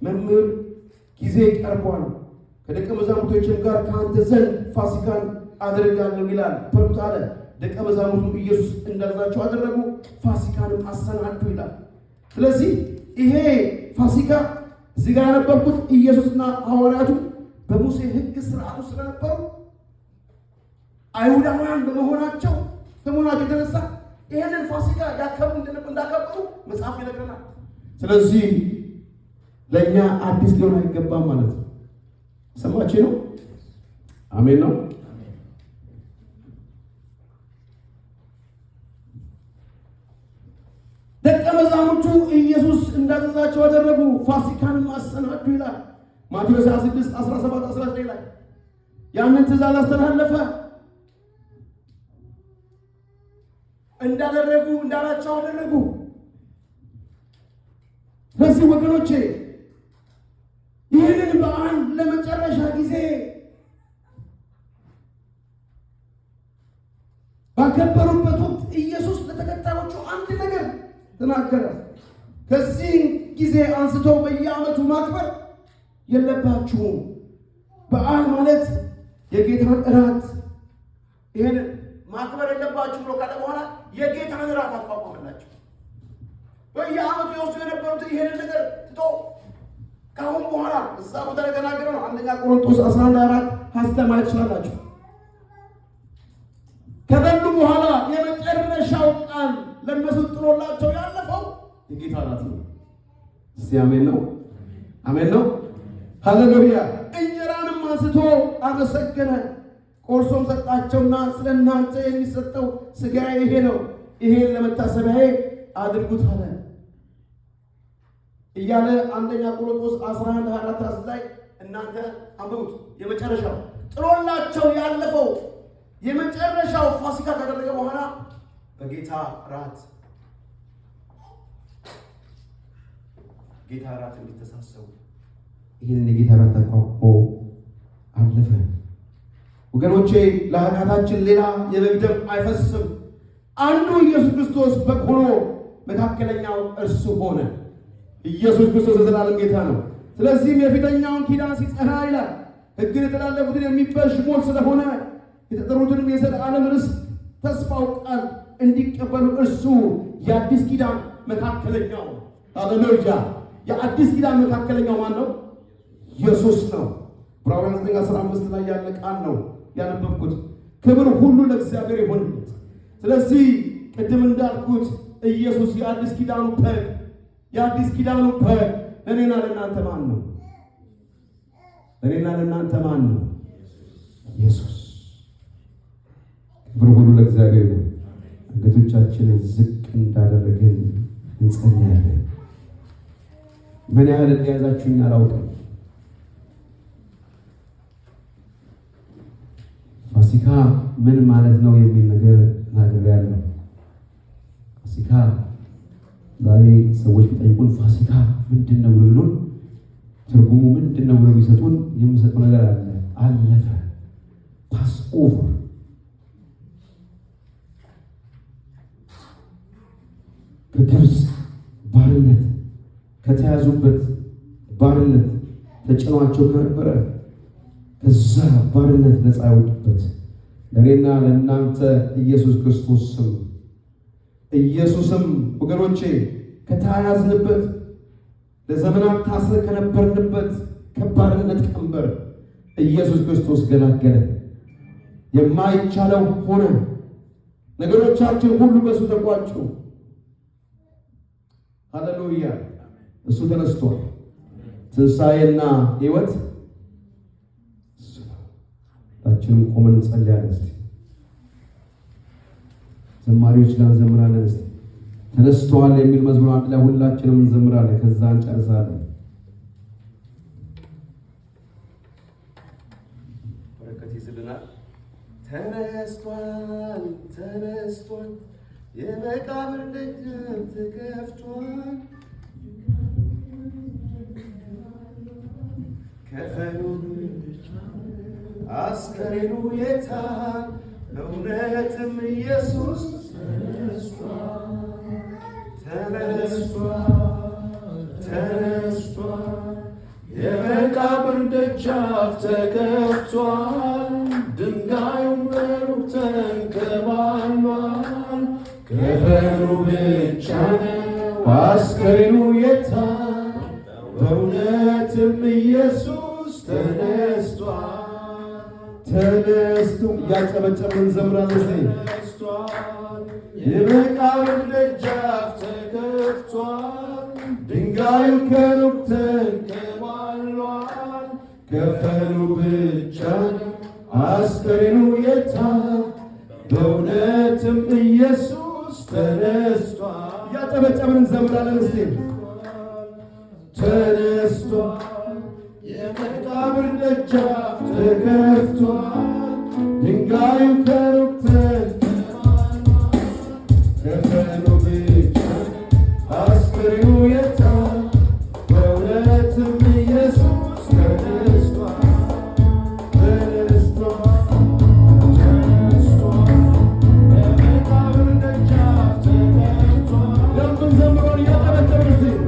መምህር ጊዜ ቀርቧል፣ ከደቀ መዛሙርቶችም ጋር ከአንተ ዘንድ ፋሲካን አደርጋለሁ ይላል በሉት አለ። ደቀ መዛሙርቱ ኢየሱስ እንዳዛቸው አደረጉ፣ ፋሲካንም አሰናዱ ይላል። ስለዚህ ይሄ ፋሲካ እዚህ ጋር ያነበብኩት ኢየሱስና ሐዋርያቱ በሙሴ ሕግ ስርዓቱ ስለነበሩ አይሁዳውያን በመሆናቸው የተነሳ ይሄንን ፋሲካ ያከብሩ እንዳከብሩ መጽሐፍ ይነግረናል። ስለዚህ ለእኛ አዲስ ሊሆን አይገባም ማለት ነው። ሰማችሁ ነው? አሜን ነው። ደቀ መዛሙርቱ ኢየሱስ እንዳዘዛቸው አደረጉ፣ ፋሲካንም አሰናዱ ይላል ማቴዎስ 26 17 19 ላይ ያንን ትእዛዝ አስተላለፈ። እንዳላቸው አደረጉ። በዚህ ወገኖቼ ይህንን በዓል ለመጨረሻ ጊዜ ባከበሩበት ወቅት ኢየሱስ ለተከታዮቹ አንድ ነገር ተናገረ። ከዚህ ጊዜ አንስቶ በየዓመቱ ማክበር የለባችሁም። በዓል ማለት የጌታን እራት ይሄን ማክበር የለባችሁ ብሎ ካለ በኋላ የጌታን እራት አቋቋመላቸው። በየዓመቱ የወስዱ የነበሩት ይሄንን ነገር ትቶ ካሁን በኋላ እዛ ቦታ ላይ ተናገረ ነው። አንደኛ ቆሮንቶስ 11:4 ሐሳብ ማለት ትችላላችሁ። ከበሉ በኋላ የመጨረሻው ቃል ለነሱ ጥሎላቸው ያለፈው የጌታ እራት ነው። እስቲ አሜን ነው፣ አሜን ነው፣ ሃሌሉያ። እንጀራንም አንስቶ አመሰገነ፣ ቆርሶም ሰጣቸውና ስለ እናንተ የሚሰጠው ሥጋዬ ይሄ ነው፣ ይሄን ለመታሰቢያዬ አድርጉት አለ። እያለ አንደኛ ቆሮንቶስ 11:24 ላይ እናንተ አንብቡት። የመጨረሻው ጥሎላቸው ያለፈው የመጨረሻው ፋሲካ ካደረገ በኋላ በጌታ ራት እንዲተሳሰቡ ይህንን የጌታ ራት አቋቁሞ አለፈ። ወገኖቼ ለኃጢአታችን ሌላ የበግ ደም አይፈስም። አንዱ ኢየሱስ ክርስቶስ በግ ሆኖ መካከለኛው እርሱ ሆነ። ኢየሱስ ክርስቶስ የዘላለም ጌታ ነው። ስለዚህም የፊተኛውን ኪዳን ሲጸና ይላል ሕግን የተላለፉትን የሚበሽ ሞት ስለሆነ የተጠሩትንም የዘላለም ርስት ተስፋው ቃል እንዲቀበሉ እርሱ የአዲስ ኪዳን መካከለኛው። ሃሌሉያ! የአዲስ ኪዳን መካከለኛው ማን ነው? ኢየሱስ ነው። ዕብራውያን 9:15 ላይ ያለ ቃል ነው ያነበብኩት። ክብር ሁሉ ለእግዚአብሔር ይሁንለት። ስለዚህ ቅድም እንዳልኩት ኢየሱስ የአዲስ ኪዳኑ በግ ለእኔና ለእናንተ ማን ነው? ለእኔና ለእናንተ ማን ነው? ኢየሱስ። ክብር ሁሉ ለእግዚአብሔር ነው። አንገቶቻችንን ዝቅ እንዳደረግን እንጸልያለን። ምን ያህል እንደያዛችሁኝ አላውቅም። ፋሲካ ምን ማለት ነው የሚል ነገር ተናግሬያለሁ። ፋሲካ ዛሬ ሰዎች ቢጠይቁን ፋሲካ ምንድን ነው ብሎ ቢሉን ትርጉሙ ምንድን ነው ብሎ ቢሰጡን የምሰጠው ነገር አለ። አለፈ። ፓስ ኦቨር። ከግብፅ ባርነት ከተያዙበት ባርነት ተጭኗቸው ከነበረ ከዛ ባርነት ነፃ ያወጡበት ለእኔና ለእናንተ ኢየሱስ ክርስቶስ ስም ኢየሱስም ወገኖቼ ከተያዝንበት ለዘመናት ታስረን ከነበርንበት ከባርነት ቀንበር ኢየሱስ ክርስቶስ ገላገለ። የማይቻለው ሆነ። ነገሮቻችን ሁሉ በእሱ ተቋጩ። ሃሌሉያ! እሱ ተነስቷል። ትንሣኤና ሕይወት ሁላችንም ቆመን እንጸልያለን። እስቲ ዘማሪዎች ጋር እንዘምራለን። እስቲ ተነስተዋል የሚል መዝሙር አንድ ላይ ሁላችንም እንዘምራለን። ከዛ እንጨርሳለን። በረከት ይስልናል። ተነስቷል፣ ተነስቷል፣ የመቃብር ደጃፍ ተከፍቷል፣ ከፈኑ አስከሬኑ የታል? እውነትም ኢየሱስ ተነስቷል፣ ተነስቷል፣ ተነስቷል፣ የመቃብር ደጃፍ ተከፍቷል፣ ድንጋዩም በሩቅ ተንከባሏል፣ ከፈኑ ብቻ ነው አስከሬኑ የታል? በእውነትም ኢየሱስ ተነስቷል። ተነስቶ እያጨበጨብን እንዘምራለን። ተነስቷል፣ የመቃብር ደጃፍ ተከፍቷል፣ ድንጋዩ ከሩቅ ተንከባሏል፣ ከፈኑ ብቻ ነው አስከሬኑ የታል? በእውነትም ኢየሱስ ተነስቷል። እያጨበጨብን እንዘምራለን። እስቲ ተነስቷል፣ የመቃብር ደጃፍ ተከፍቷል፣ ድንጋዩ ከሩቅ ተንከባሏል፣ ከፈኑ ብቻ አስከሬኑ የታል? በእውነትም ኢየሱስ ተነስቷል፣ ተነስቷል፣ ተነስቷል፣ የመቃብር ደጃፍ ተከፍቷል። ለምን ዘምሮን እያጨበጨብን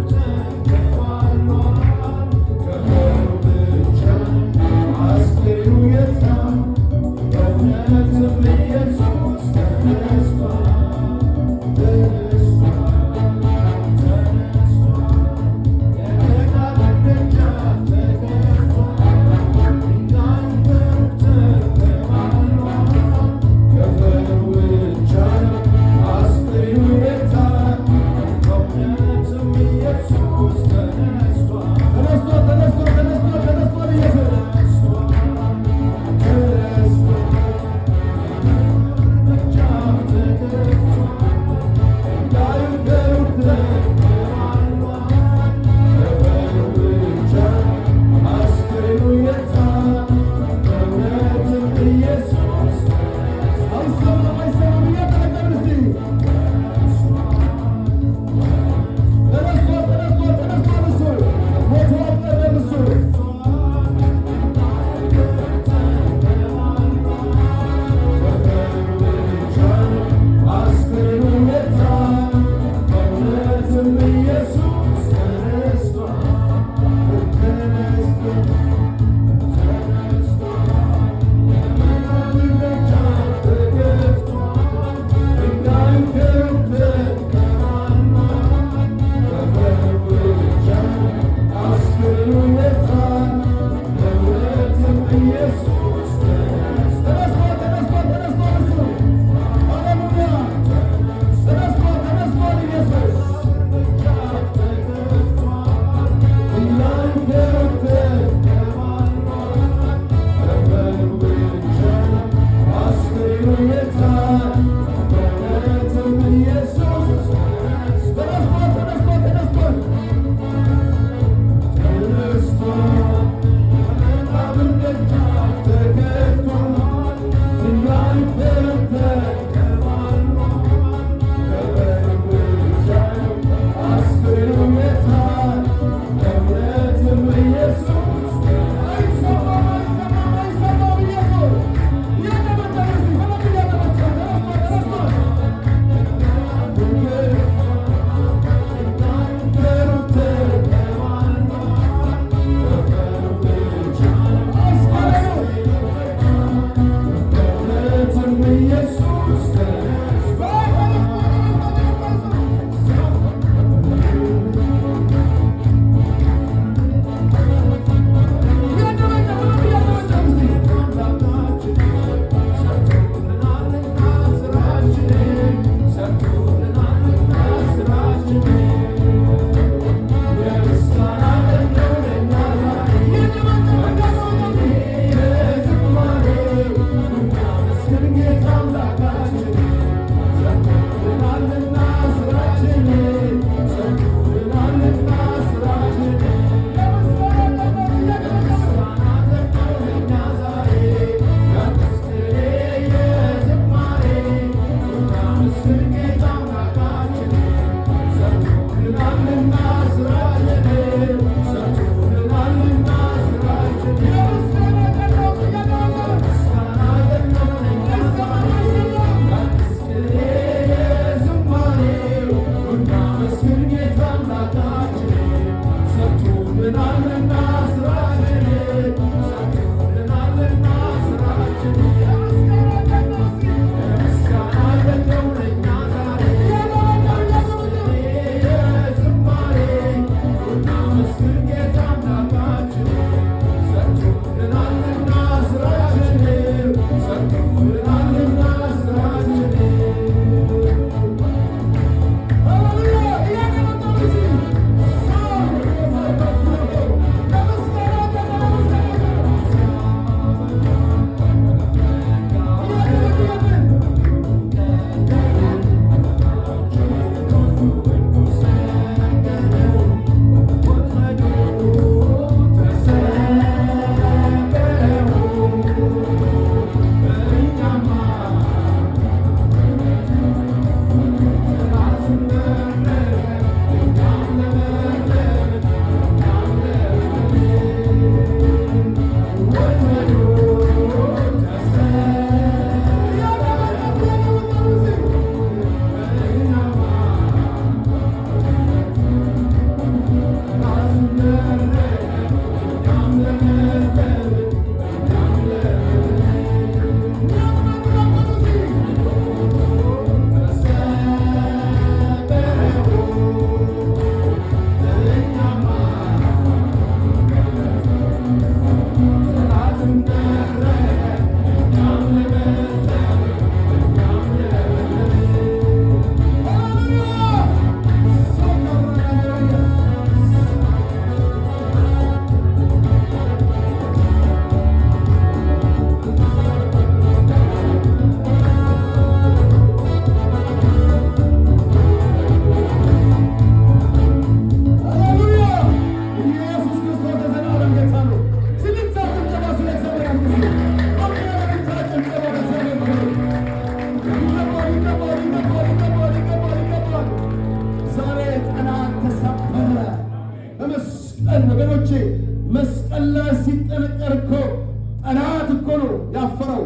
ያፈረው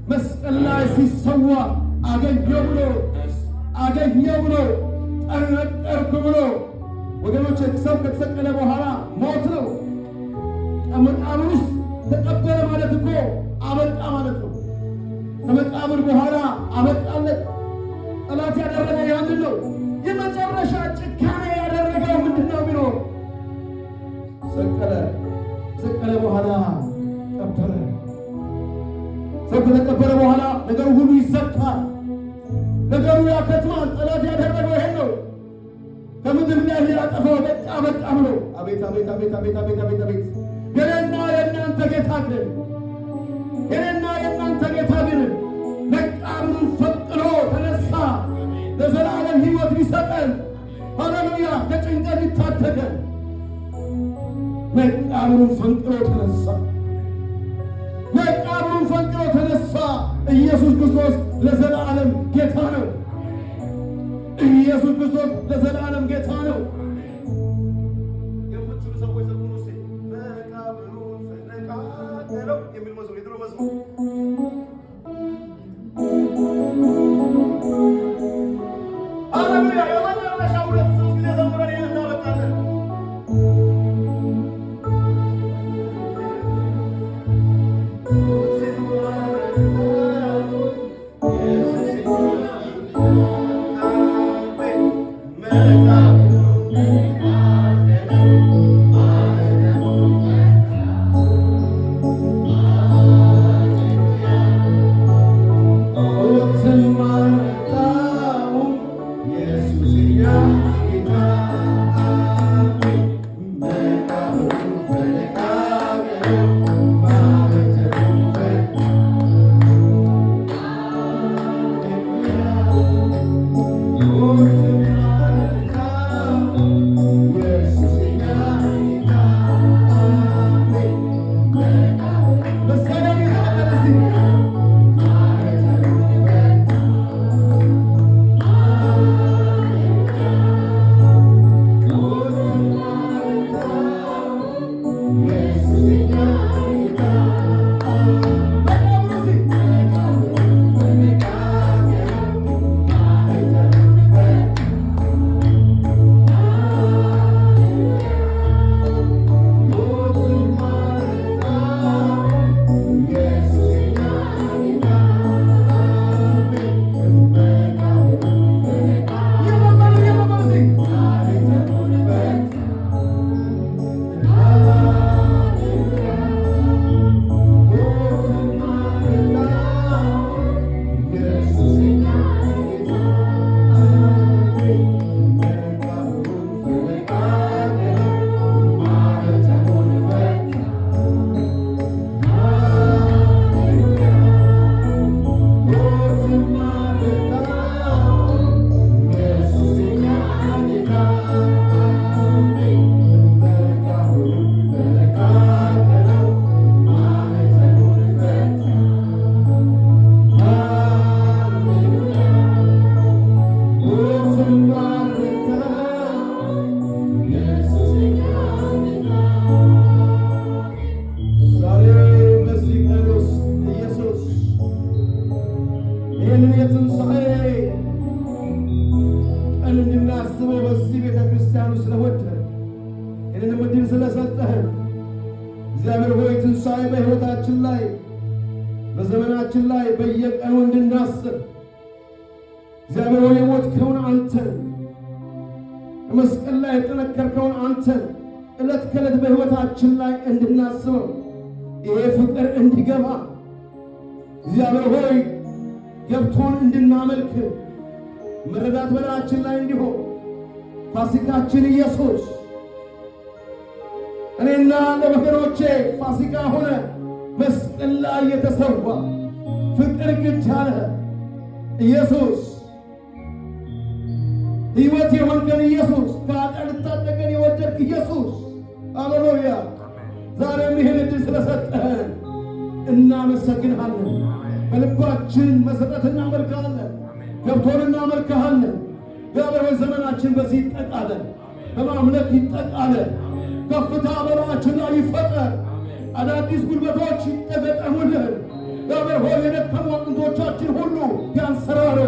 መስቀል ላይ ሲሰዋ አገኘው ብሎ ጠረጠርኩ ብሎ ወገኖች፣ ሰው ከተሰቀለ በኋላ ሞት ነው። ከመቃብር ውስጥ ተቀበረ ማለት እኮ አመጣ ማለት ነው። ከመቃብር በኋላ አመጣለት። ጠላት ያደረገ ያንን ነው። የመጨረሻ ጭካኔ ያደረገው ምንድነው ቢኖር ሰቀለ በኋላ ቀበረ። ሰው ከተቀበረ በኋላ ነገሩ ሁሉ ይዘካል፣ ነገሩ ያከትማል። ጠላት ያደረገው ይሄን ነው። ከምድር ላይ ሊያጠፋው በቃ ብሎ አቤት የኔና የእናንተ ጌታ ግን መቃብሩን ፈጥሮ ተነሳ። ለዘላለም ሕይወት ሊሰጠን፣ ሃሌሉያ፣ ከጭንቀት ሊታደገን መቃብሩን ፈንቅሎ ተነሳ። ኢየሱስ ክርስቶስ ለዘላለም ጌታ ነው። ኢየሱስ ክርስቶስ ለዘላለም ጌታ ነው። የምትችሉ ሰዎች ዘምሩ እስቲ። መቃብሩን ፈነቃቀለው የሚል መዝሙር፣ የድሮ መዝሙር ሃሌሉያ። የመጨረሻ 2-3 ጊዜ ዘምረን እናበቃለን። በሕይወታችን ላይ በዘመናችን ላይ በየቀኑ እንድናስብ እግዚአብሔር ሆይ የሞትከውን አንተን፣ በመስቀል ላይ የጠነከርከውን አንተን ዕለት ከዕለት በሕይወታችን ላይ እንድናስበው ይሄ ፍቅር እንዲገባ እግዚአብሔር ሆይ ገብቶን እንድናመልክ መረዳት በላያችን ላይ እንዲሆን ፋሲካችን ኢየሱስ እኔና ለወገኖቼ ፋሲካ ሆነ። መስቀል ላይ የተሰዋ ፍቅር ግድ አለ። ኢየሱስ ሕይወት የሆንከን ኢየሱስ፣ ከኃጢአት ልታደገን የወደድክ ኢየሱስ፣ ሃሌሉያ። ዛሬም ይህን ዕድል ስለሰጠህን እናመሰግንሃለን። በልባችን መሰጠት እናመልክሃለን፣ ገብቶን እናመልክሃለን። እግዚአብሔር ሆይ ዘመናችን በዚህ ይጠቃለን፣ በማምለክ ይጠቃለን። ከፍታ በላያችን ላይ ይፈጠር፣ አዳዲስ ጉልበቶች ይገጠሙልን። እግዚአብሔር ሆይ የደከሙ አጥንቶቻችን ሁሉ ያንሰራሩ።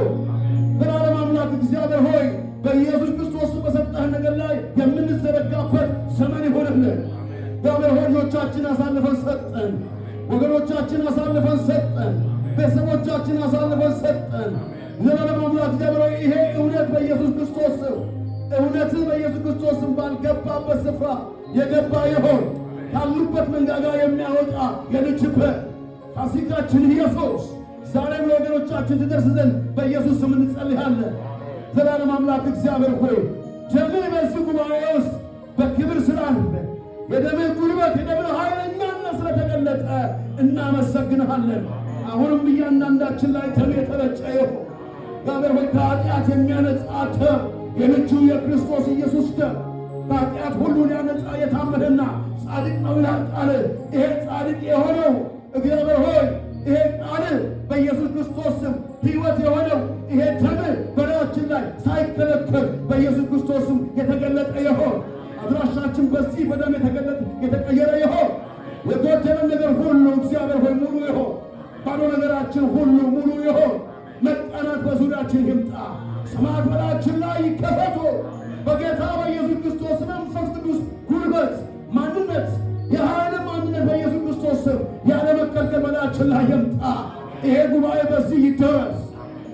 ዘላለም አምላክ እግዚአብሔር ሆይ በኢየሱስ ክርስቶስ በሰጠህ ነገር ላይ የምንዘረጋበት ዘመን ይሆንልን። እግዚአብሔር ሆይ ልጆቻችን አሳልፈን ሰጠን፣ ወገኖቻችን አሳልፈን ሰጠን፣ ቤተሰቦቻችን አሳልፈን ሰጠን። ዘላለም አምላክ እግዚአብሔር ሆይ ይሄ እውነት በኢየሱስ ክርስቶስ እውነት በኢየሱስ ክርስቶስ ባልገባበት ስፍራ የገባ ይሆን ካሉበት መንጋጋ የሚያወጣ የልጅበት ፋሲካችን ኢየሱስ ዛሬም ለወገኖቻችን ትደርስ ዘንድ በኢየሱስ ስም እንጸልያለን። ዘላለም አምላክ እግዚአብሔር ሆይ ደምህ በዚህ ጉባኤ ውስጥ በክብር ስላለ የደምህ ጉልበት የደምህ ኃይለኛነት ስለተገለጠ እናመሰግንሃለን። አሁንም እያንዳንዳችን ላይ ደምህ የተረጨ ይሁን። እግዚአብሔር ሆይ ከኃጢአት የሚያነጻ ደም የልጁ የክርስቶስ ኢየሱስ ደም ከኃጢአት ሁሉ ሊያነጻ የታመነና ጻድቅ ነው ይላል ቃል። ይሄ ጻድቅ የሆነው እግዚአብሔር ሆይ ይሄ ቃል በኢየሱስ ክርስቶስ ስም ሕይወት የሆነው ይሄ ደም በላያችን ላይ ሳይከለከል በኢየሱስ ክርስቶስ ስም የተገለጠ ይሆን። አድራሻችን በዚህ በደም የተቀየረ ይሆን። የጎደለን ነገር ሁሉ እግዚአብሔር ሆይ ሙሉ ይሆን። ባዶ ነገራችን ሁሉ ሙሉ ይሆን። መቃናት በዙሪያችን ይምጣ። ሰማያት በላያችን ላይ ይከፈቱ። በጌታ በኢየሱስ ክርስቶስ መንፈስ ቅዱስ ጉልበት፣ ማንነት፣ የኃይል ማንነት በኢየሱስ ክርስቶስ ስም ያለ መከልከል በላያችን ላይ ይምጣ። ይሄ ጉባኤ በዚህ ይደረስ።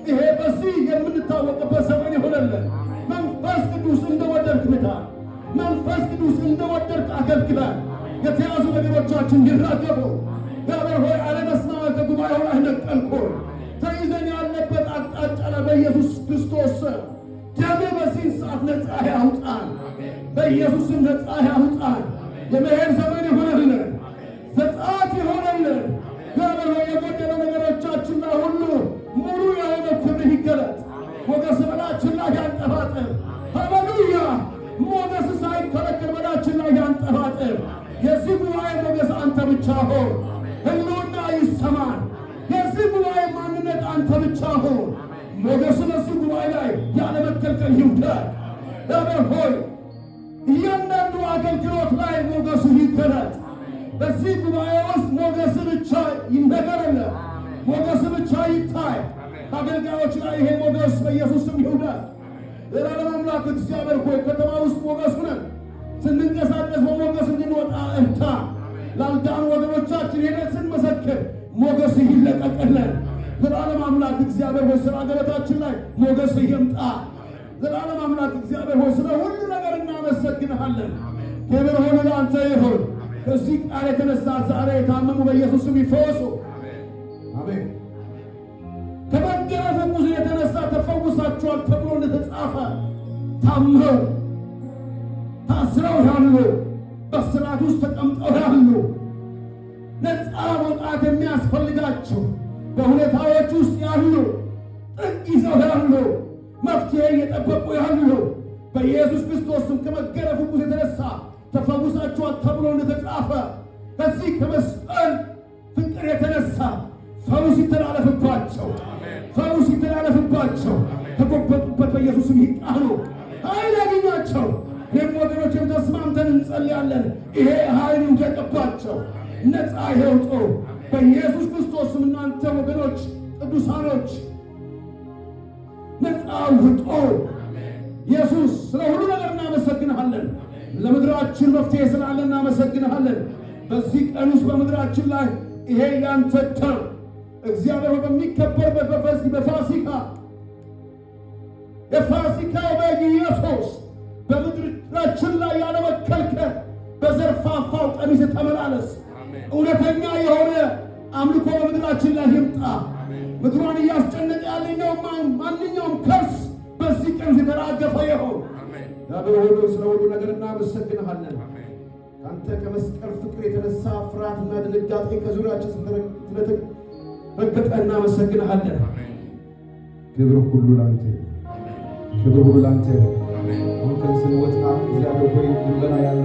ይሄ በዚህ የምንታወቅበት ዘመን ይሆነልን። መንፈስ ቅዱስ እንደወደድክ ንዳን። መንፈስ ቅዱስ እንደወደድክ አገልግለን። የተያዙ ነገሮቻችን ይራገፉ። እግዚአብሔር ሆይ አለመስማማት ከጉባኤው ላይ ነቀልኩ። ተይዘን ያለበት አቅጣጫ ላይ በኢየሱስ ክርስቶስ ደም በዚህ ሰዓት ነፃ ያውጣን። በኢየሱስ ነፃ ያውጣን። የመሄድ ዘመን ይሆነልን። ዘጸአት ይሆነልን። እግዚአብሔር ሆይ የጎደለ ነገሮቻችን ላይ ሁሉ ሙሉ የሆነ ክብር ይገለጥ። ሞገስ በላያችን ላይ ያንጠባጥር። ሃሌሉያ! ሞገስ ሳይከለከል በላያችን ላይ ያንጠባጥር። የዚህ ጉባኤ ሞገስ አንተ ብቻ ሆን። ህልውና ይሰማን። የዚህ ጉባኤ ማንነት አንተ ብቻ ሆን። ሞገስ በዚህ ጉባኤ ላይ ያለ መከልከል ይውደድ። እግዚአብሔር ሆይ እያንዳንዱ አገልግሎት ላይ ሞገሱ ይገለጥ። በዚህ ጉባኤ ውስጥ ሞገስ ብቻ ይነገርልን። ሞገስ ብቻ ይታይ። በአገልጋዮች ላይ ይሄ ሞገስ በኢየሱስ ስም ይውደድ። ዘላለም አምላክ እግዚአብሔር ሆይ ከተማ ውስጥ ሞገስ ሁነን ስንንቀሳቀስ በሞገስ እንድንወጣ እርዳ። ላልዳኑ ወገኖቻችን ሄደን ስንመሰክር ሞገስ ይለቀቅልን። ዘላለም አምላክ እግዚአብሔር ሆይ ስራ ገበታችን ላይ ሞገስ ይምጣ። ዘላለም አምላክ እግዚአብሔር ሆይ ስለ ሁሉ ነገር እናመሰግንሃለን። ክብር ሁሉ ለአንተ ይሁን። ከዚህ ቃል የተነሳ ዛሬ የታመሙ በኢየሱስ ስም ይፈወሱ። አሜን። ከመገረፉ ብዙ የተነሳ ተፈውሳችኋል ተብሎ እንደተጻፈ ታምረው ታስረው ያሉ፣ በስራት ውስጥ ተቀምጠው ያሉ፣ ነፃ መውጣት የሚያስፈልጋቸው በሁኔታዎች ውስጥ ያሉ፣ ጥግ ይዘው ያሉ፣ መፍትሄ እየጠበቁ ያሉ በኢየሱስ ክርስቶስ ስም ከመገረፉ ብዙ የተነሳ ተፈውሳችኋል ተብሎ እንደተጻፈ ከዚህ ከመስቀል ፍቅር የተነሳ ፈውስ ይተላለፍባቸው፣ ፈውስ ይተላለፍባቸው። ከጎበጡበት በኢየሱስ ስም ይቃሉ፣ ኃይል ያገኛቸው። ይህም ወገኖችም ተስማምተን እንጸልያለን። ይሄ ኃይል ይውደቅባቸው፣ ነፃ ይውጡ በኢየሱስ ክርስቶስ ስም። እናንተ ወገኖች ቅዱሳኖች ነፃ ውጡ። ኢየሱስ ስለ ሁሉ ነገር እናመሰግንሃለን። ለምድራችን መፍትሄ ስላለ እናመሰግንሃለን። በዚህ ቀን ውስጥ በምድራችን ላይ ይሄ ያንተ ደም እግዚአብሔር በሚከበርበት በፋሲካ የፋሲካው በግ ኢየሱስ በምድራችን ላይ ያለመከልከል በዘርፋፋው ቀሚስ ተመላለስ። እውነተኛ የሆነ አምልኮ በምድራችን ላይ ይምጣ። ምድሯን እያስጨነቀ ያለኛው ማንኛውም ከርስ በዚህ ቀን የተራገፈ ይሁን። እግዚአብሔር ሆይ ስለ ሁሉ ነገር እናመሰግንሃለን። አንተ ከመስቀል ፍቅር የተነሳ ፍርሃትና ድንጋጤ ከዙሪያችን ስለተረገጠ እናመሰግንሃለን። ክብር ሁሉ ላንተ፣ ክብር ሁሉ ላንተ። አሁን ከዚህ ስንወጣ እግዚአብሔር ሆይ ልንበላ ያለ